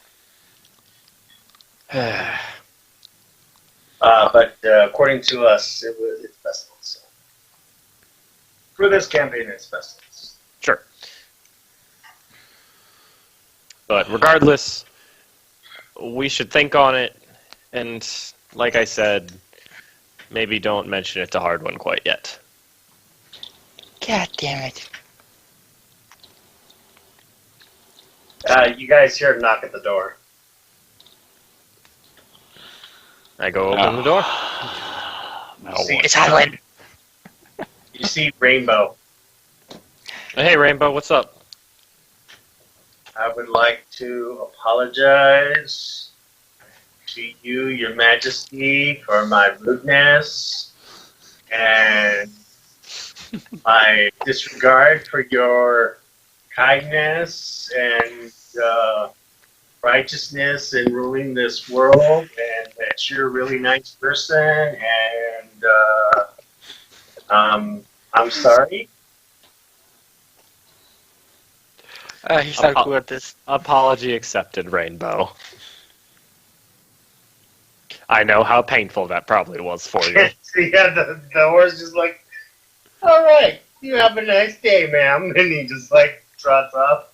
Speaker 3: But according to us, it's pestilence. So. For this campaign, it's pestilence.
Speaker 4: sure. But regardless, we should think on it, and like I said, maybe don't mention it to Hardwin quite yet.
Speaker 2: God damn it.
Speaker 3: You guys hear a knock at the door.
Speaker 4: I go open the door.
Speaker 5: No
Speaker 3: See,
Speaker 5: one.
Speaker 2: It's Hardwin.
Speaker 3: You see Rainbow.
Speaker 4: Hey, Rainbow, what's up?
Speaker 3: I would like to apologize to you, Your Majesty, for my rudeness and my disregard for your kindness and righteousness in ruling this world, and that you're a really nice person, and I'm sorry.
Speaker 2: He's not good at this.
Speaker 4: Apology accepted, Rainbow. I know how painful that probably was for you.
Speaker 3: Yeah, the horse just like, all right, you have a nice day, ma'am, and he just like trots off.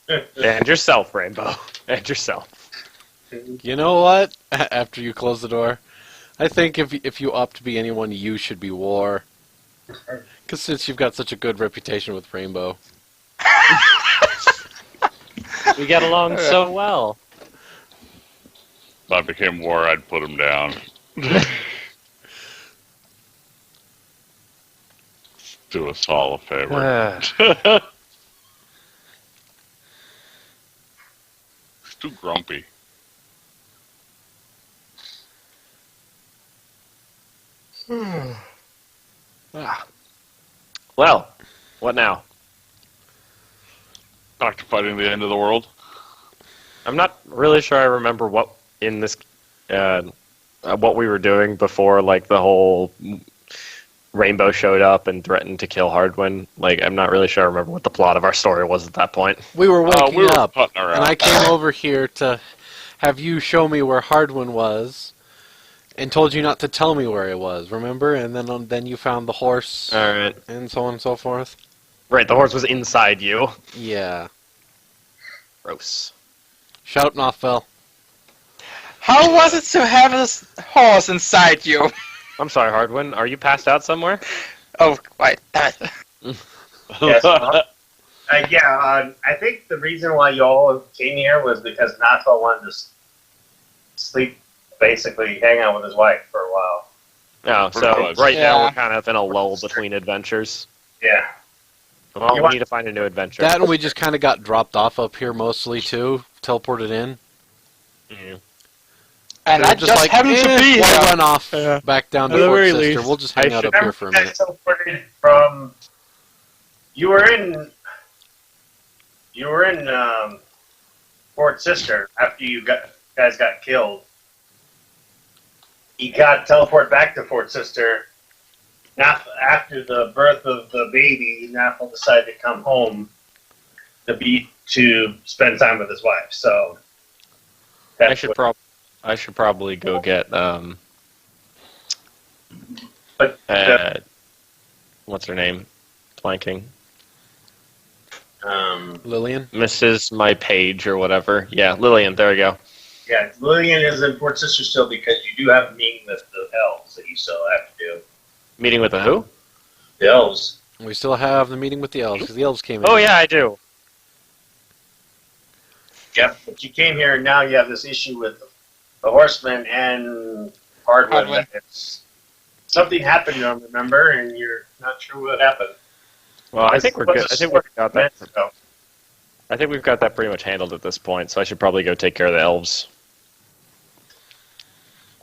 Speaker 4: And yourself, Rainbow. And yourself.
Speaker 1: You know what? After you close the door, I think if you opt to be anyone, you should be War. Because since you've got such a good reputation with Rainbow.
Speaker 4: We get along so well.
Speaker 5: If I became War, I'd put him down. Do us all a favor. He's too grumpy.
Speaker 4: Well, what now?
Speaker 5: Back to fighting the end of the world.
Speaker 4: I'm not really sure I remember what in this, what we were doing before, like the whole Rainbow showed up and threatened to kill Hardwin. Like, I'm not really sure I remember what the plot of our story was at that point.
Speaker 1: We were waking
Speaker 5: we were
Speaker 1: up,
Speaker 5: putting her
Speaker 1: and
Speaker 5: out.
Speaker 1: I came over here to have you show me where Hardwin was, and told you not to tell me where it was, remember? And then you found the horse,
Speaker 4: Alright.
Speaker 1: and so on and so forth.
Speaker 4: Right, the horse was inside you.
Speaker 1: Yeah.
Speaker 4: Gross.
Speaker 1: Shut up, Nothfell.
Speaker 2: How was it to have a horse inside you?
Speaker 4: I'm sorry, Hardwin. Are you passed out somewhere?
Speaker 2: Oh, right.
Speaker 3: Yes. I think the reason why y'all came here was because Nathal wanted to sleep, basically hang out with his wife for a while.
Speaker 4: No,
Speaker 5: Pretty
Speaker 4: so
Speaker 5: close.
Speaker 4: right now
Speaker 2: Yeah.
Speaker 4: we're kind of in a lull between adventures.
Speaker 3: Yeah.
Speaker 4: Well,
Speaker 3: You
Speaker 4: we
Speaker 3: want-
Speaker 4: need to find a new adventure.
Speaker 1: That and we just kind of got dropped off up here mostly, too. Teleported in.
Speaker 4: Mhm.
Speaker 2: And
Speaker 1: They were
Speaker 2: I just happened to be
Speaker 1: we'll
Speaker 2: here.
Speaker 1: run off
Speaker 4: Yeah.
Speaker 1: back down to
Speaker 4: At the
Speaker 1: Fort
Speaker 4: very
Speaker 1: Sister.
Speaker 4: least,
Speaker 1: We'll just hang
Speaker 4: I
Speaker 1: out
Speaker 4: should-
Speaker 1: up here for a minute.
Speaker 3: Teleported from. You were in Fort Sister after you guys got killed. You got teleported back to Fort Sister. After the birth of the baby, Nathal decided to come home to spend time with his wife. So
Speaker 4: I
Speaker 3: that's
Speaker 4: should
Speaker 3: what-
Speaker 4: probably go get
Speaker 3: But
Speaker 4: what's her name? Planking.
Speaker 1: Lillian?
Speaker 4: Mrs. My Page or whatever. Yeah, Lillian, there we go.
Speaker 3: yeah, Lillian is in Fort Sister still because you do have a meeting with the elves that you still have to do.
Speaker 4: Meeting with the who?
Speaker 3: The elves.
Speaker 1: We still have the meeting with the elves, because the elves came in.
Speaker 4: Oh yeah, I do.
Speaker 3: Yep, but you came here and now you have this issue with the horsemen and Hardwin.
Speaker 2: Hardwin.
Speaker 3: Something happened to them, remember, and you're not sure what happened.
Speaker 4: Well, I think we're good. I think we've got that.
Speaker 3: So,
Speaker 4: I think we've got that pretty much handled at this point. So I should probably go take care of the elves.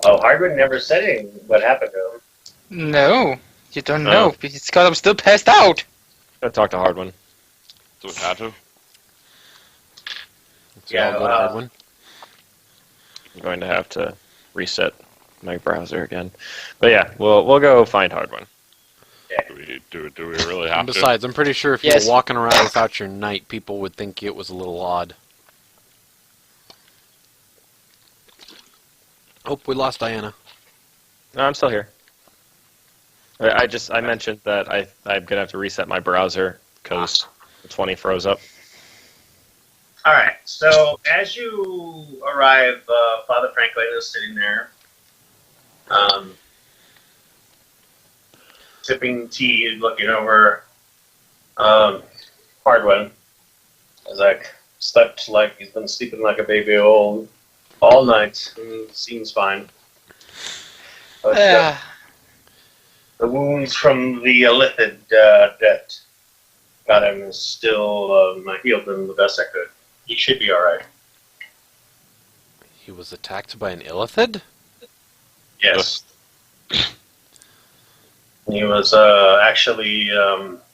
Speaker 3: oh, Hardwin never said anything what happened to him.
Speaker 2: No, you don't
Speaker 4: Oh.
Speaker 2: know. Because I'm still passed out.
Speaker 4: Go talk to Hardwin.
Speaker 5: Do we have to?
Speaker 1: So
Speaker 3: Yeah,
Speaker 1: I'll go to Hardwin.
Speaker 4: I'm going to have to reset my browser again. But yeah, we'll go find Hardwin.
Speaker 5: Do we really have
Speaker 1: And
Speaker 5: to?
Speaker 1: besides, I'm pretty sure if you
Speaker 2: Yes.
Speaker 1: were walking around without your knight, people would think it was a little odd. Oh, we lost Diana.
Speaker 4: No, I'm still here. I mentioned that I'm gonna have to reset my browser because the 20 froze up.
Speaker 3: All right, so as you arrive, Father Franklin is sitting there, sipping tea, looking over Hardwin. He's like, slept like he's been sleeping like a baby all night. Seems fine. But, the wounds from the Illithid that got him is still, I healed him the best I could. He should be alright.
Speaker 1: He was attacked by an Illithid?
Speaker 3: Yes. He was actually. What's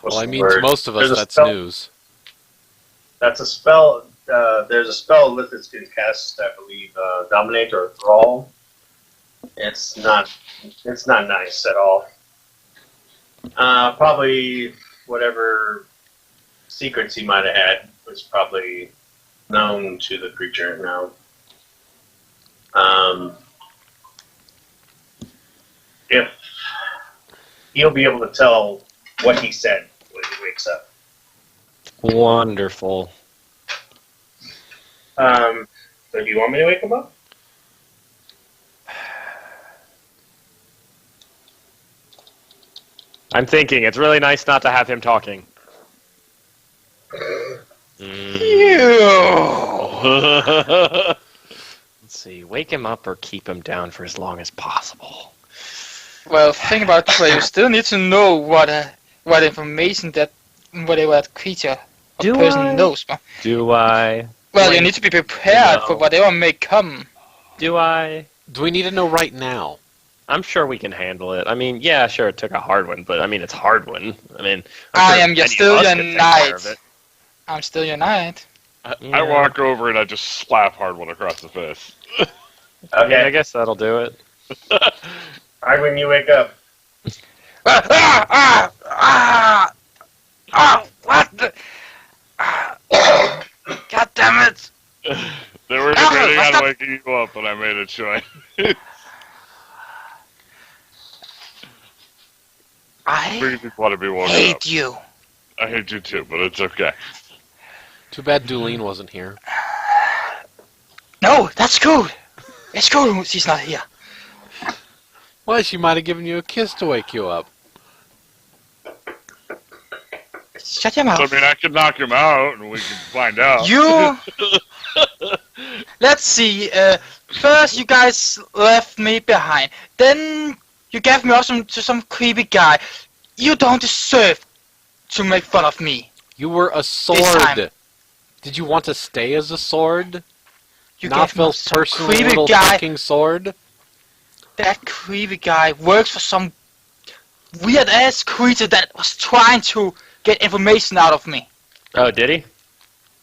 Speaker 1: Well, I
Speaker 3: the
Speaker 1: mean,
Speaker 3: word?
Speaker 1: to most of us,
Speaker 3: There's a
Speaker 1: that's
Speaker 3: spell-
Speaker 1: news.
Speaker 3: That's a spell. There's a spell Lithid's can cast, I believe, Dominate or Thrall. It's not nice at all. Probably whatever secrets he might have had was probably known to the creature now. If he'll be able to tell what he said when he wakes up.
Speaker 4: Wonderful.
Speaker 3: So do you want me to wake him up?
Speaker 4: I'm thinking it's really nice not to have him talking. Let's see, wake him up or keep him down for as long as possible.
Speaker 2: Well, think about it this way. You still need to know what information that whatever that creature or
Speaker 4: Do
Speaker 2: person
Speaker 4: I?
Speaker 2: knows.
Speaker 4: Do I?
Speaker 2: Well, you
Speaker 4: Wait.
Speaker 2: need to be prepared
Speaker 4: No.
Speaker 2: for whatever may come.
Speaker 4: Do I?
Speaker 1: Do we need to know right now?
Speaker 4: I'm sure we can handle it. I mean, yeah, sure, it took a hard one, but I mean, it's hard one. I mean,
Speaker 2: I am
Speaker 4: any of
Speaker 2: still
Speaker 4: us
Speaker 2: your
Speaker 4: could take care of
Speaker 2: knight.
Speaker 4: it.
Speaker 2: I'm still your knight.
Speaker 5: I walk over and I just slap Hardwin across the face.
Speaker 4: Yeah, I
Speaker 3: Okay.
Speaker 4: guess that'll do it.
Speaker 3: Alright, when you wake up.
Speaker 2: What the? God damn it!
Speaker 5: They were debating on waking you up, and I made a choice.
Speaker 2: I
Speaker 5: We just want to be woken up.
Speaker 2: hate you.
Speaker 5: I hate you too, but it's okay.
Speaker 1: Too bad Dulene wasn't here.
Speaker 2: No, that's cool. It's cool she's not here.
Speaker 1: Well, she might have given you a kiss to wake you up.
Speaker 2: Shut your
Speaker 5: I
Speaker 2: mouth.
Speaker 5: mean, I could knock him out, and we can find out.
Speaker 2: You. Let's see. First, you guys left me behind. Then you gave me off to some creepy guy. You don't deserve to make fun of me.
Speaker 1: You were a
Speaker 2: time.
Speaker 1: sword. Did you want to stay as a sword?
Speaker 2: You
Speaker 1: Not
Speaker 2: gave me
Speaker 1: Phil's
Speaker 2: some
Speaker 1: personal
Speaker 2: creepy
Speaker 1: little
Speaker 2: guy.
Speaker 1: fucking sword?
Speaker 2: That creepy guy works for some weird ass creature that was trying to get information out of me.
Speaker 4: Oh, did he?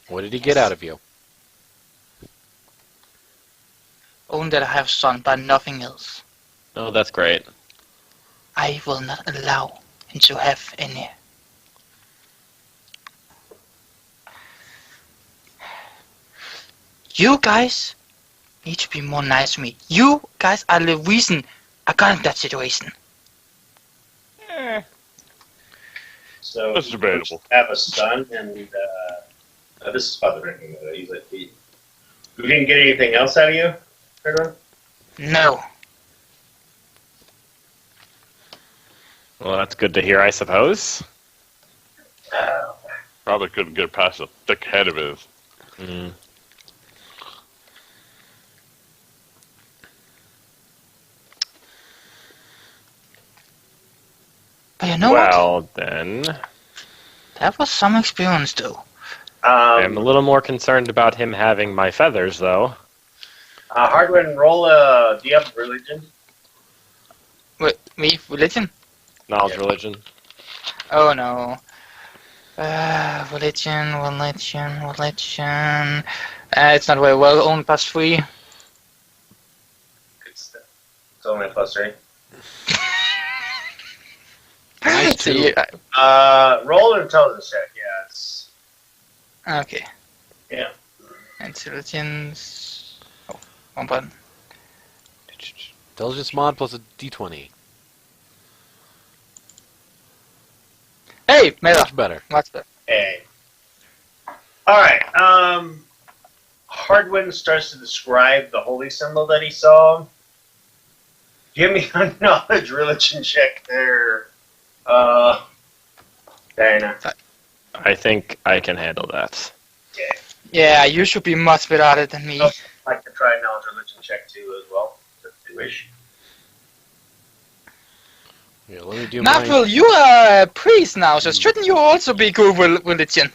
Speaker 1: What did he get out of you?
Speaker 2: Only that I have a son, but nothing else.
Speaker 4: Oh, that's great.
Speaker 2: I will not allow him to have any. You guys need to be more nice to me. You guys are the reason I got in that situation.
Speaker 3: So
Speaker 5: That's debatable.
Speaker 3: you have a son, and this is Father Drinking. He's like, we didn't get anything else out of you, everyone?
Speaker 2: No.
Speaker 4: Well, that's good to hear, I suppose.
Speaker 5: Probably couldn't get past the thick head of his.
Speaker 4: Mm.
Speaker 2: But you know what?
Speaker 4: Well, then,
Speaker 2: That was some experience, though.
Speaker 4: I'm a little more concerned about him having my feathers, though.
Speaker 3: Hardwin, roll do you have religion?
Speaker 2: Wait, me? Religion?
Speaker 4: Knowledge,
Speaker 3: Yeah.
Speaker 4: religion.
Speaker 2: Oh no. Religion. It's not very well, only +3.
Speaker 3: Good stuff. It's only a +3.
Speaker 1: Nice
Speaker 2: So
Speaker 1: too.
Speaker 2: you-
Speaker 3: Roll an intelligence check, yeah. It's,
Speaker 2: okay.
Speaker 3: yeah.
Speaker 2: Intelligence. Oh, one button.
Speaker 1: Intelligence mod plus a d20.
Speaker 2: Hey, Meta.
Speaker 1: Much better.
Speaker 2: What's that?
Speaker 3: Hey. Alright, Hardwin starts to describe the holy symbol that he saw. Give me a knowledge religion check there, Diana.
Speaker 4: I think I can handle that.
Speaker 2: Yeah, you should be much better at it than me.
Speaker 3: Oh. I'd like to try a knowledge religion check too as well, if you wish.
Speaker 1: Yeah, let me do my...
Speaker 2: Napful, you are a priest now, so shouldn't you also be good with religion?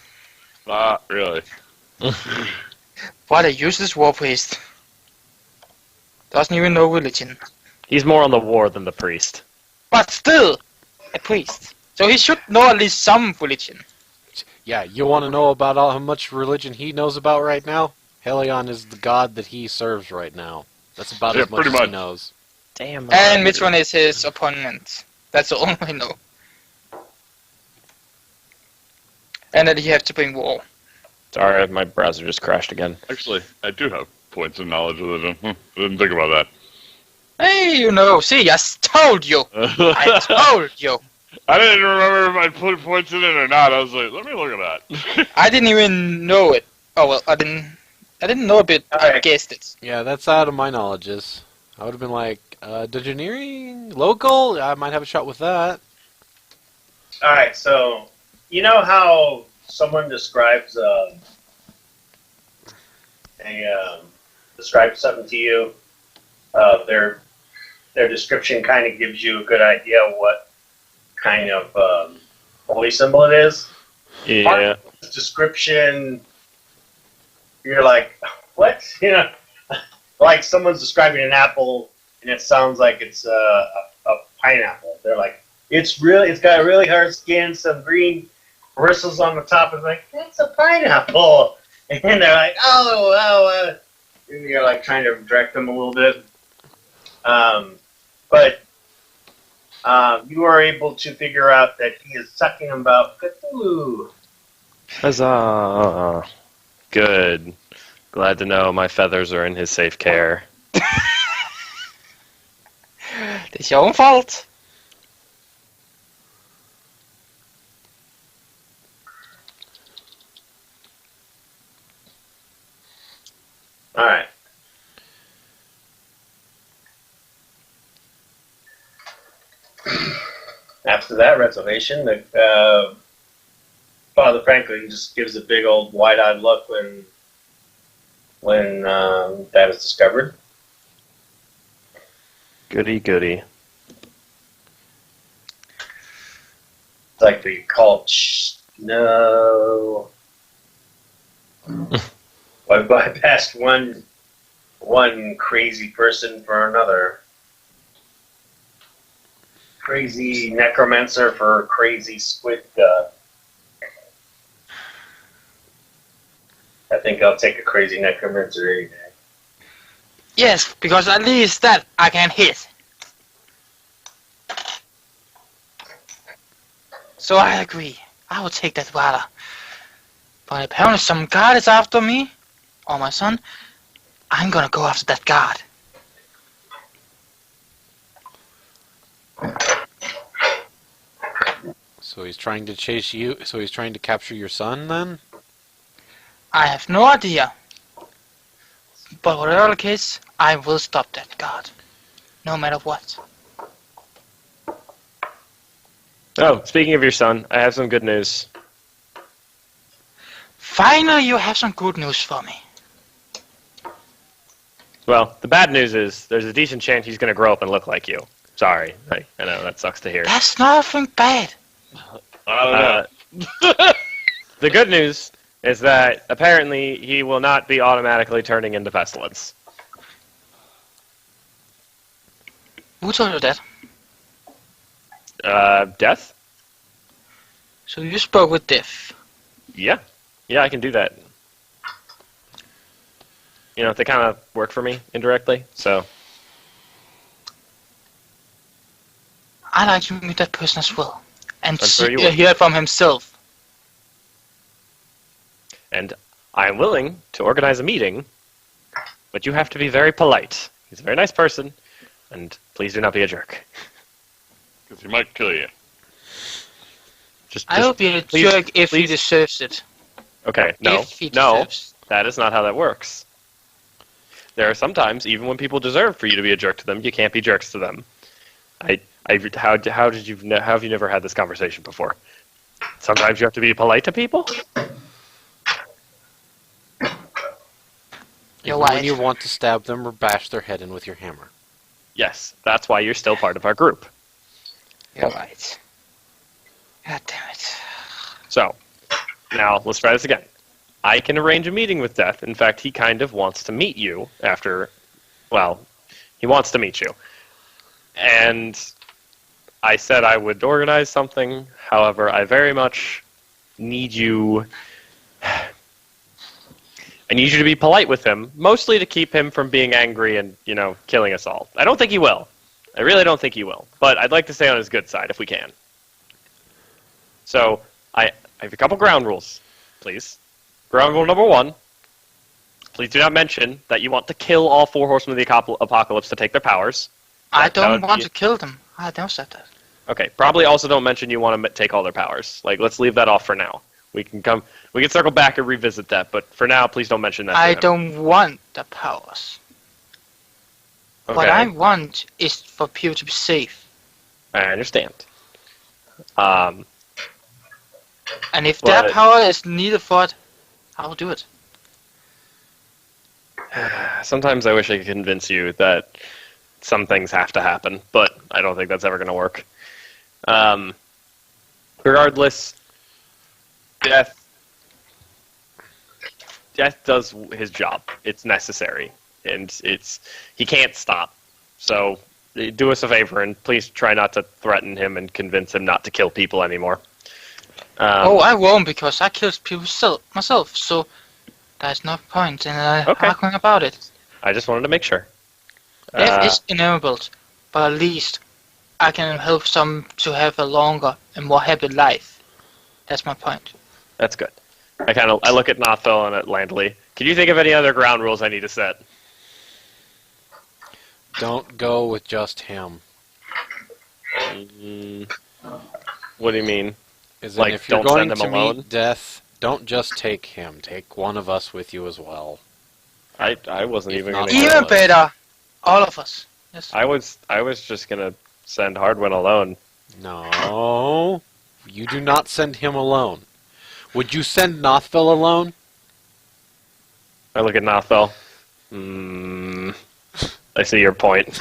Speaker 5: Not really.
Speaker 2: What a useless war priest. Doesn't even know religion.
Speaker 4: He's more on the war than the priest.
Speaker 2: But still, a priest. So he should know at least some religion.
Speaker 1: Yeah, you want to know about how much religion he knows about right now? Helion is the god that he serves right now. That's about
Speaker 5: Yeah,
Speaker 1: as much
Speaker 5: pretty
Speaker 1: as he
Speaker 5: much.
Speaker 1: knows.
Speaker 4: Damn.
Speaker 2: And which one is his opponent? That's all I know. And that you have to bring war.
Speaker 4: Sorry, my browser just crashed again.
Speaker 5: Actually, I do have points of knowledge religion. I didn't think about
Speaker 2: Hey, you know, see, I told you. I
Speaker 5: that.
Speaker 2: told you.
Speaker 5: I didn't remember if I put points in it or not. I was like, let me look at that.
Speaker 2: I didn't even know it. Oh well, I didn't know a bit. I
Speaker 3: Alright.
Speaker 2: guessed it.
Speaker 1: Yeah, that's out of my knowledges. I would have been like, Dungeoneering? Local? I might have a shot with that.
Speaker 3: All right, so you know how someone describes describes something to you. Their description kind of gives you a good idea of what kind of holy symbol it is.
Speaker 4: Yeah.
Speaker 3: This description, you're like, what? You know, like someone's describing an apple, and it sounds like it's a pineapple. They're like, it's got a really hard skin, some green bristles on the top. It's like, that's a pineapple. And they're like, and you're like trying to direct them a little bit. But you are able to figure out that he is sucking about Cthulhu.
Speaker 4: Huzzah. Good. Glad to know my feathers are in his safe care.
Speaker 2: It's your own fault.
Speaker 3: All right. After that reservation, Father Franklin just gives a big old wide-eyed look when that is discovered.
Speaker 4: Goody goody.
Speaker 3: It's like the cult. No. I bypassed one crazy person for another. Crazy necromancer for crazy squid god. I think I'll take a crazy necromancer any day.
Speaker 2: Yes, because at least that I can hit. So I agree. I will take that water. But apparently some god is after me, or my son. I'm gonna go after that god.
Speaker 1: So he's trying to chase you. So he's trying to capture your son, then?
Speaker 2: I have no idea. But whatever the case, I will stop that god. No matter what.
Speaker 4: Oh, speaking of your son, I have some good news.
Speaker 2: Finally, you have some good news for me.
Speaker 4: Well, the bad news is there's a decent chance he's going to grow up and look like you. Sorry. I know, that sucks to hear.
Speaker 2: That's nothing bad.
Speaker 5: I don't know.
Speaker 4: The good news is that apparently he will not be automatically turning into pestilence.
Speaker 2: Who told you that?
Speaker 4: Death?
Speaker 2: So you spoke with Death.
Speaker 4: Yeah. Yeah, I can do that. You know, they kind of work for me indirectly, so...
Speaker 2: I'd like to meet that person as well. And
Speaker 4: I'm sure you will.
Speaker 2: hear it from himself.
Speaker 4: And I'm willing to organize a meeting, but you have to be very polite. He's a very nice person, and please do not be a jerk.
Speaker 5: Because he might kill you.
Speaker 2: I will be a
Speaker 4: please-
Speaker 2: jerk if he
Speaker 4: please-
Speaker 2: deserves it.
Speaker 4: Okay, no,
Speaker 2: If he
Speaker 4: no,
Speaker 2: deserves.
Speaker 4: that is not how that works. There are sometimes, even when people deserve for you to be a jerk to them, you can't be jerks to them. How have you never had this conversation before? Sometimes you have to be polite to people?
Speaker 2: You're
Speaker 1: Even
Speaker 2: right.
Speaker 1: when you want to stab them or bash their head in with your hammer.
Speaker 4: Yes, that's why you're still part of our group.
Speaker 2: You're right. God damn it.
Speaker 4: So, now let's try this again. I can arrange a meeting with Death. In fact, he kind of wants to meet you after, well, he wants to meet you. And I said I would organize something. However, I very much need you... I need you to be polite with him, mostly to keep him from being angry and, you know, killing us all. I don't think he will. I really don't think he will. But I'd like to stay on his good side if we can. So, I have a couple ground rules, please. Ground rule number 1. Please do not mention that you want to kill all 4 horsemen of the apocalypse to take their powers.
Speaker 2: I
Speaker 4: That
Speaker 2: don't
Speaker 4: would
Speaker 2: want
Speaker 4: be-
Speaker 2: to kill them. I don't say that.
Speaker 4: Okay, probably also don't mention you want to take all their powers. Like, let's leave that off for now. We can circle back and revisit that, but for now, please don't mention that.
Speaker 2: I
Speaker 4: to him.
Speaker 2: don't want the powers.
Speaker 4: Okay,
Speaker 2: What I want is for people to be safe.
Speaker 4: I understand.
Speaker 2: And if
Speaker 4: But-
Speaker 2: that power is needed for it, I'll do it.
Speaker 4: Sometimes I wish I could convince you that some things have to happen, but I don't think that's ever going to work. Regardless, Death does his job. It's necessary, and he can't stop. So do us a favor and please try not to threaten him and convince him not to kill people anymore.
Speaker 2: I won't, because I killed people myself, so there's no point in
Speaker 4: Okay.
Speaker 2: arguing about it.
Speaker 4: I just wanted to make sure.
Speaker 2: Death is inevitable, but at least I can help some to have a longer and more happy life. That's my point.
Speaker 4: That's good. I look at Nothville and at Landley. Can you think of any other ground rules I need to set?
Speaker 1: Don't go with just him.
Speaker 4: What do you mean?
Speaker 1: Is
Speaker 4: Like,
Speaker 1: if you're
Speaker 4: don't
Speaker 1: going
Speaker 4: send him
Speaker 1: to
Speaker 4: alone?
Speaker 1: meet Death, don't just take him. Take one of us with you as well.
Speaker 4: I wasn't
Speaker 1: If
Speaker 4: even
Speaker 1: not
Speaker 4: going to.
Speaker 2: Even better, all of us. Yes.
Speaker 4: I was just gonna send Hardwin alone.
Speaker 1: No, you do not send him alone. Would you send Nothville alone?
Speaker 4: I look at Nothville. I see your point.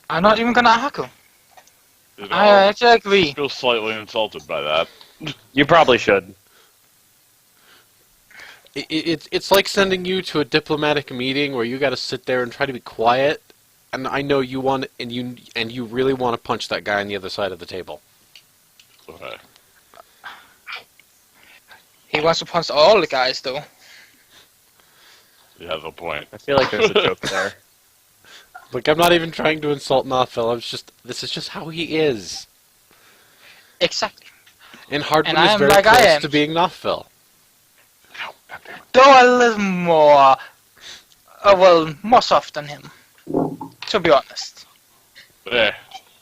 Speaker 2: I'm not even gonna argue.
Speaker 5: You
Speaker 2: I
Speaker 5: know,
Speaker 2: actually agree.
Speaker 5: feel slightly insulted by that.
Speaker 4: You probably should.
Speaker 1: It's like sending you to a diplomatic meeting where you got to sit there and try to be quiet. And I know you want, and you really want to punch that guy on the other side of the table.
Speaker 5: Okay.
Speaker 2: He wants to punch all the guys, though.
Speaker 5: You have a point.
Speaker 4: I feel like there's a joke there.
Speaker 1: Look, I'm not even trying to insult Nothville. This is just how he is.
Speaker 2: Exactly.
Speaker 1: And Hardwin
Speaker 2: And I
Speaker 1: is
Speaker 2: am
Speaker 1: very
Speaker 2: like I
Speaker 1: close
Speaker 2: am.
Speaker 1: to being Nothville.
Speaker 2: Though a little more, more soft than him. To be honest.
Speaker 5: Eh,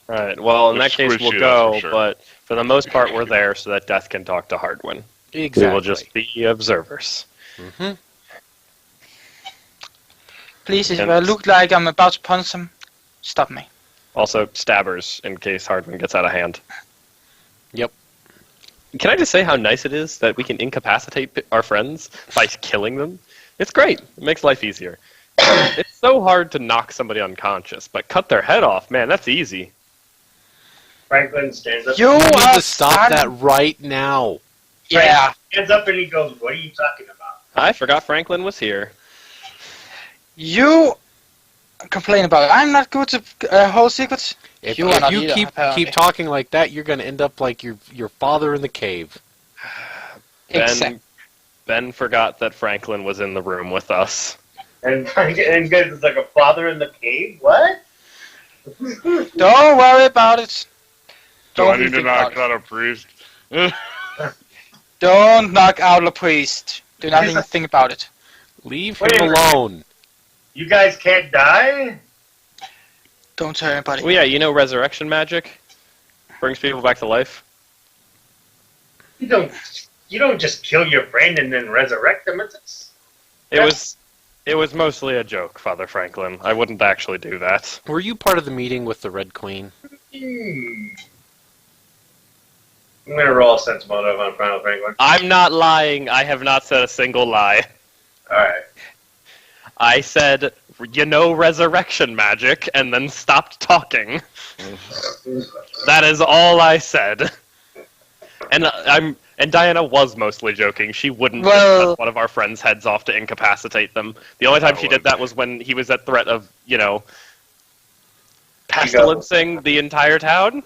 Speaker 4: Right. Well, in that
Speaker 5: It's
Speaker 4: case,
Speaker 5: squishy,
Speaker 4: we'll
Speaker 5: that's
Speaker 4: go.
Speaker 5: for sure.
Speaker 4: But for the most part, we're there so that Death can talk to Hardwin.
Speaker 1: Exactly.
Speaker 4: We will just be observers.
Speaker 1: Mm-hmm.
Speaker 2: Please, if
Speaker 4: And-
Speaker 2: I look like I'm about to punch him, stop me.
Speaker 4: Also, stabbers in case Hardwin gets out of hand.
Speaker 1: Yep.
Speaker 4: Can I just say how nice it is that we can incapacitate our friends by killing them? It's great. It makes life easier. It's so hard to knock somebody unconscious, but cut their head off, man, that's easy.
Speaker 3: Franklin stands up.
Speaker 2: You
Speaker 1: You need
Speaker 2: are
Speaker 1: to stop that
Speaker 2: son-
Speaker 1: right now.
Speaker 2: Yeah.
Speaker 3: Stands up and he goes, "What are you talking about?"
Speaker 4: I forgot Franklin was here.
Speaker 2: You complain about it. I'm not good to hold secrets.
Speaker 1: If
Speaker 2: You are not
Speaker 1: you
Speaker 2: either, apparently.
Speaker 1: keep talking like that, you're going to end up like your father in the cave.
Speaker 2: Exactly.
Speaker 4: Ben forgot that Franklin was in the room with us.
Speaker 3: And guys, it's like a father in the cave. What?
Speaker 2: Don't worry about it.
Speaker 5: do I
Speaker 2: Don't
Speaker 5: need to
Speaker 2: think
Speaker 5: knock
Speaker 2: about
Speaker 5: out a priest?
Speaker 2: Don't knock out the priest. Do not even think about it.
Speaker 1: Leave
Speaker 3: Wait
Speaker 1: him
Speaker 3: a minute.
Speaker 1: alone.
Speaker 3: You guys can't die?
Speaker 2: Don't tell anybody.
Speaker 4: Well, yeah, you know resurrection magic? Brings people back to life.
Speaker 3: You don't just kill your friend and then resurrect them.
Speaker 4: It was mostly a joke, Father Franklin. I wouldn't actually do that.
Speaker 1: Were you part of the meeting with the Red Queen?
Speaker 3: I'm gonna roll a sense motive on Final Franklin.
Speaker 4: I'm not lying. I have not said a single lie.
Speaker 3: Alright.
Speaker 4: I said, you know resurrection magic, and then stopped talking. That is all I said. And Diana was mostly joking. She wouldn't just
Speaker 2: Well-
Speaker 4: cut one of our friends' heads off to incapacitate them. The only time
Speaker 5: That
Speaker 4: she did
Speaker 5: would-
Speaker 4: that was when he was at threat of, pestilencing the entire town.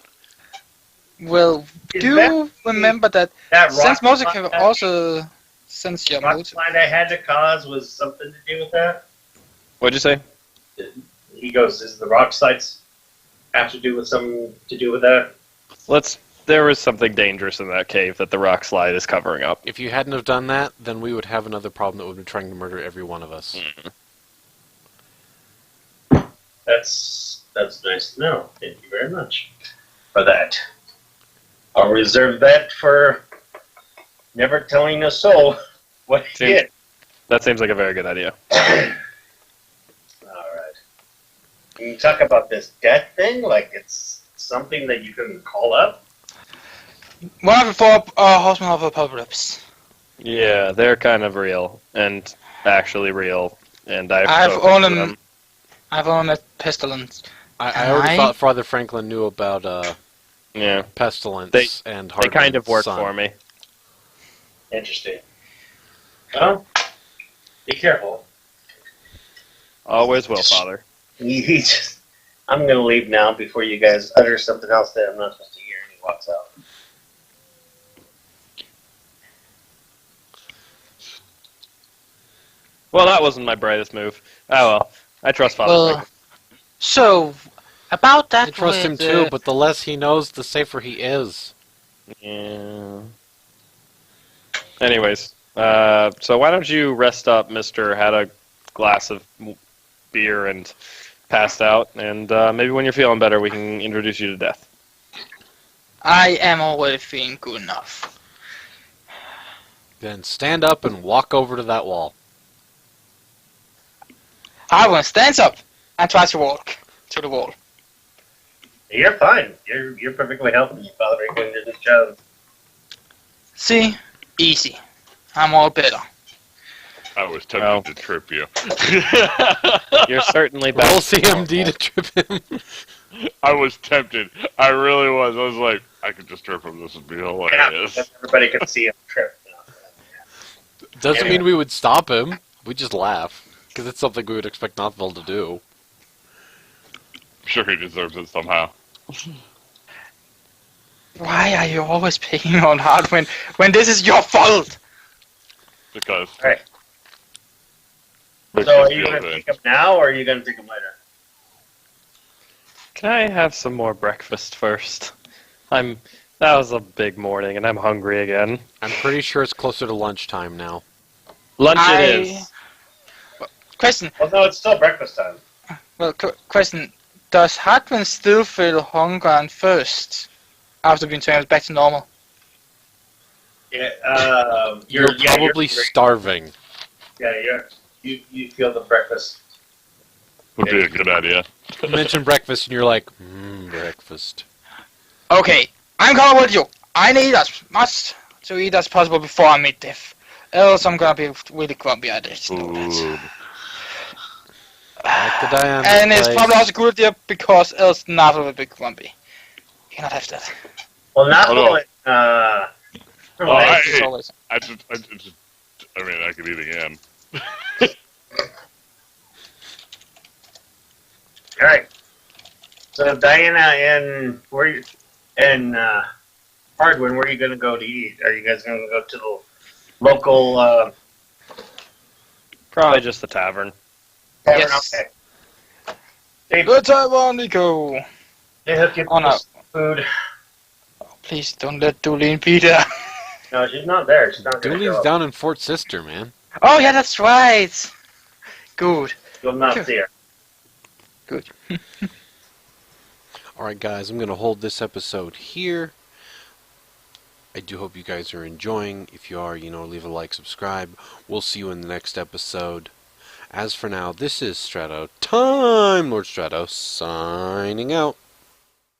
Speaker 2: Well,
Speaker 3: Is
Speaker 2: do
Speaker 3: that-
Speaker 2: remember that
Speaker 3: That
Speaker 2: since
Speaker 3: rock
Speaker 2: music
Speaker 3: slide-
Speaker 2: can also sense your
Speaker 3: rock
Speaker 2: mood.
Speaker 3: slide I had to cause was something to do with that?
Speaker 4: What'd you say?
Speaker 3: He goes, "Is the rock slides have to do with that?"
Speaker 4: There was something dangerous in that cave that the rock slide is covering up.
Speaker 1: If you hadn't have done that, then we would have another problem that would be trying to murder every one of us.
Speaker 3: That's That's nice to know. Thank you very much for that. I'll reserve that for never telling a soul what he did.
Speaker 4: That seems like a very good idea.
Speaker 3: Alright. Can you talk about this death thing? Like it's something that you can call up?
Speaker 2: One of the four horsemen of apocalypse.
Speaker 4: Yeah, they're kind of real and actually real, and
Speaker 2: I've
Speaker 4: spoken to
Speaker 2: only
Speaker 4: them.
Speaker 2: met Pestilence.
Speaker 1: I already thought Father Franklin knew about
Speaker 4: Yeah,
Speaker 1: pestilence
Speaker 4: They-
Speaker 1: and
Speaker 4: they kind of work
Speaker 1: son.
Speaker 4: for me.
Speaker 3: Interesting. Well, be careful.
Speaker 4: Always will, Father.
Speaker 3: I'm going to leave now before you guys utter something else that I'm not supposed to hear, and he walks out.
Speaker 4: Well, that wasn't my brightest move. Oh well, I trust Father.
Speaker 2: Well,
Speaker 4: Franklin.
Speaker 2: so about that.
Speaker 1: I trust him
Speaker 2: with,
Speaker 1: too, but the less he knows, the safer he is.
Speaker 4: Yeah. Anyways, so why don't you rest up, Mister? Had a glass of beer and passed out, and maybe when you're feeling better, we can introduce you to death.
Speaker 2: I am already feeling good enough.
Speaker 1: Then stand up and walk over to that wall.
Speaker 2: Harwin stands up and tries to walk to the wall.
Speaker 3: You're fine. You're perfectly healthy. Father Franklin did his job.
Speaker 2: See? Easy. I'm all better.
Speaker 5: I was tempted
Speaker 4: Oh.
Speaker 5: to trip you.
Speaker 4: You're certainly back.
Speaker 1: Roll CMD to trip him.
Speaker 5: I was tempted. I really was. I was like, I could just trip him. This would be hilarious.
Speaker 3: Everybody can see him trip.
Speaker 1: Doesn't mean we would stop him. We just laugh. Because it's something we would expect Knothville to do.
Speaker 5: I'm sure he deserves it somehow.
Speaker 2: Why are you always picking on Harwin when this is your fault?
Speaker 5: Because.
Speaker 3: Alright.
Speaker 5: Makes
Speaker 3: So
Speaker 5: me
Speaker 3: are you
Speaker 5: feel
Speaker 3: going to
Speaker 5: good.
Speaker 3: take him now, or are you going to take him later?
Speaker 4: Can I have some more breakfast first? That was a big morning, and I'm hungry again.
Speaker 1: I'm pretty sure it's closer to lunchtime now.
Speaker 4: Lunch it is.
Speaker 2: Question.
Speaker 3: Well, no, it's still breakfast time.
Speaker 2: Well, question. Does Harwin still feel hunger and thirst after being turned back to normal?
Speaker 3: Yeah,
Speaker 1: You're probably starving.
Speaker 3: You feel the breakfast.
Speaker 5: Would be a good idea.
Speaker 1: You mentioned breakfast and you're like, breakfast.
Speaker 2: Okay, I'm coming with you. I need as much to eat as possible before I meet death. Else I'm gonna be really grumpy. I just know that.
Speaker 5: Ooh.
Speaker 1: Back to Diana's
Speaker 2: And it's
Speaker 1: place.
Speaker 2: probably also a good idea because else Navel will be grumpy. You cannot have that.
Speaker 3: Well, not
Speaker 5: Oh, no.
Speaker 3: really.
Speaker 5: Oh,
Speaker 2: It's
Speaker 5: hey.
Speaker 2: always-
Speaker 5: I mean, I could eat again.
Speaker 3: All right. So Diana and Hardwin, where are you going to go to eat? Are you guys going to go to the local
Speaker 4: Probably just the tavern.
Speaker 3: tavern?
Speaker 2: Yes.
Speaker 3: Okay. They,
Speaker 2: Good time on Nico.
Speaker 3: they hook you
Speaker 2: Oh,
Speaker 3: up
Speaker 2: no.
Speaker 3: with food.
Speaker 2: Please don't let Doolene be there.
Speaker 3: No, she's not there. She's not going to
Speaker 1: Dooley's
Speaker 3: show up.
Speaker 1: down in Fort Sister, man.
Speaker 2: Oh yeah, that's right. Good.
Speaker 3: You'll not see her.
Speaker 2: Good.
Speaker 1: Alright guys, I'm going to hold this episode here. I do hope you guys are enjoying. If you are, leave a like, subscribe. We'll see you in the next episode. As for now, this is Strato Time, Lord Strato, signing out.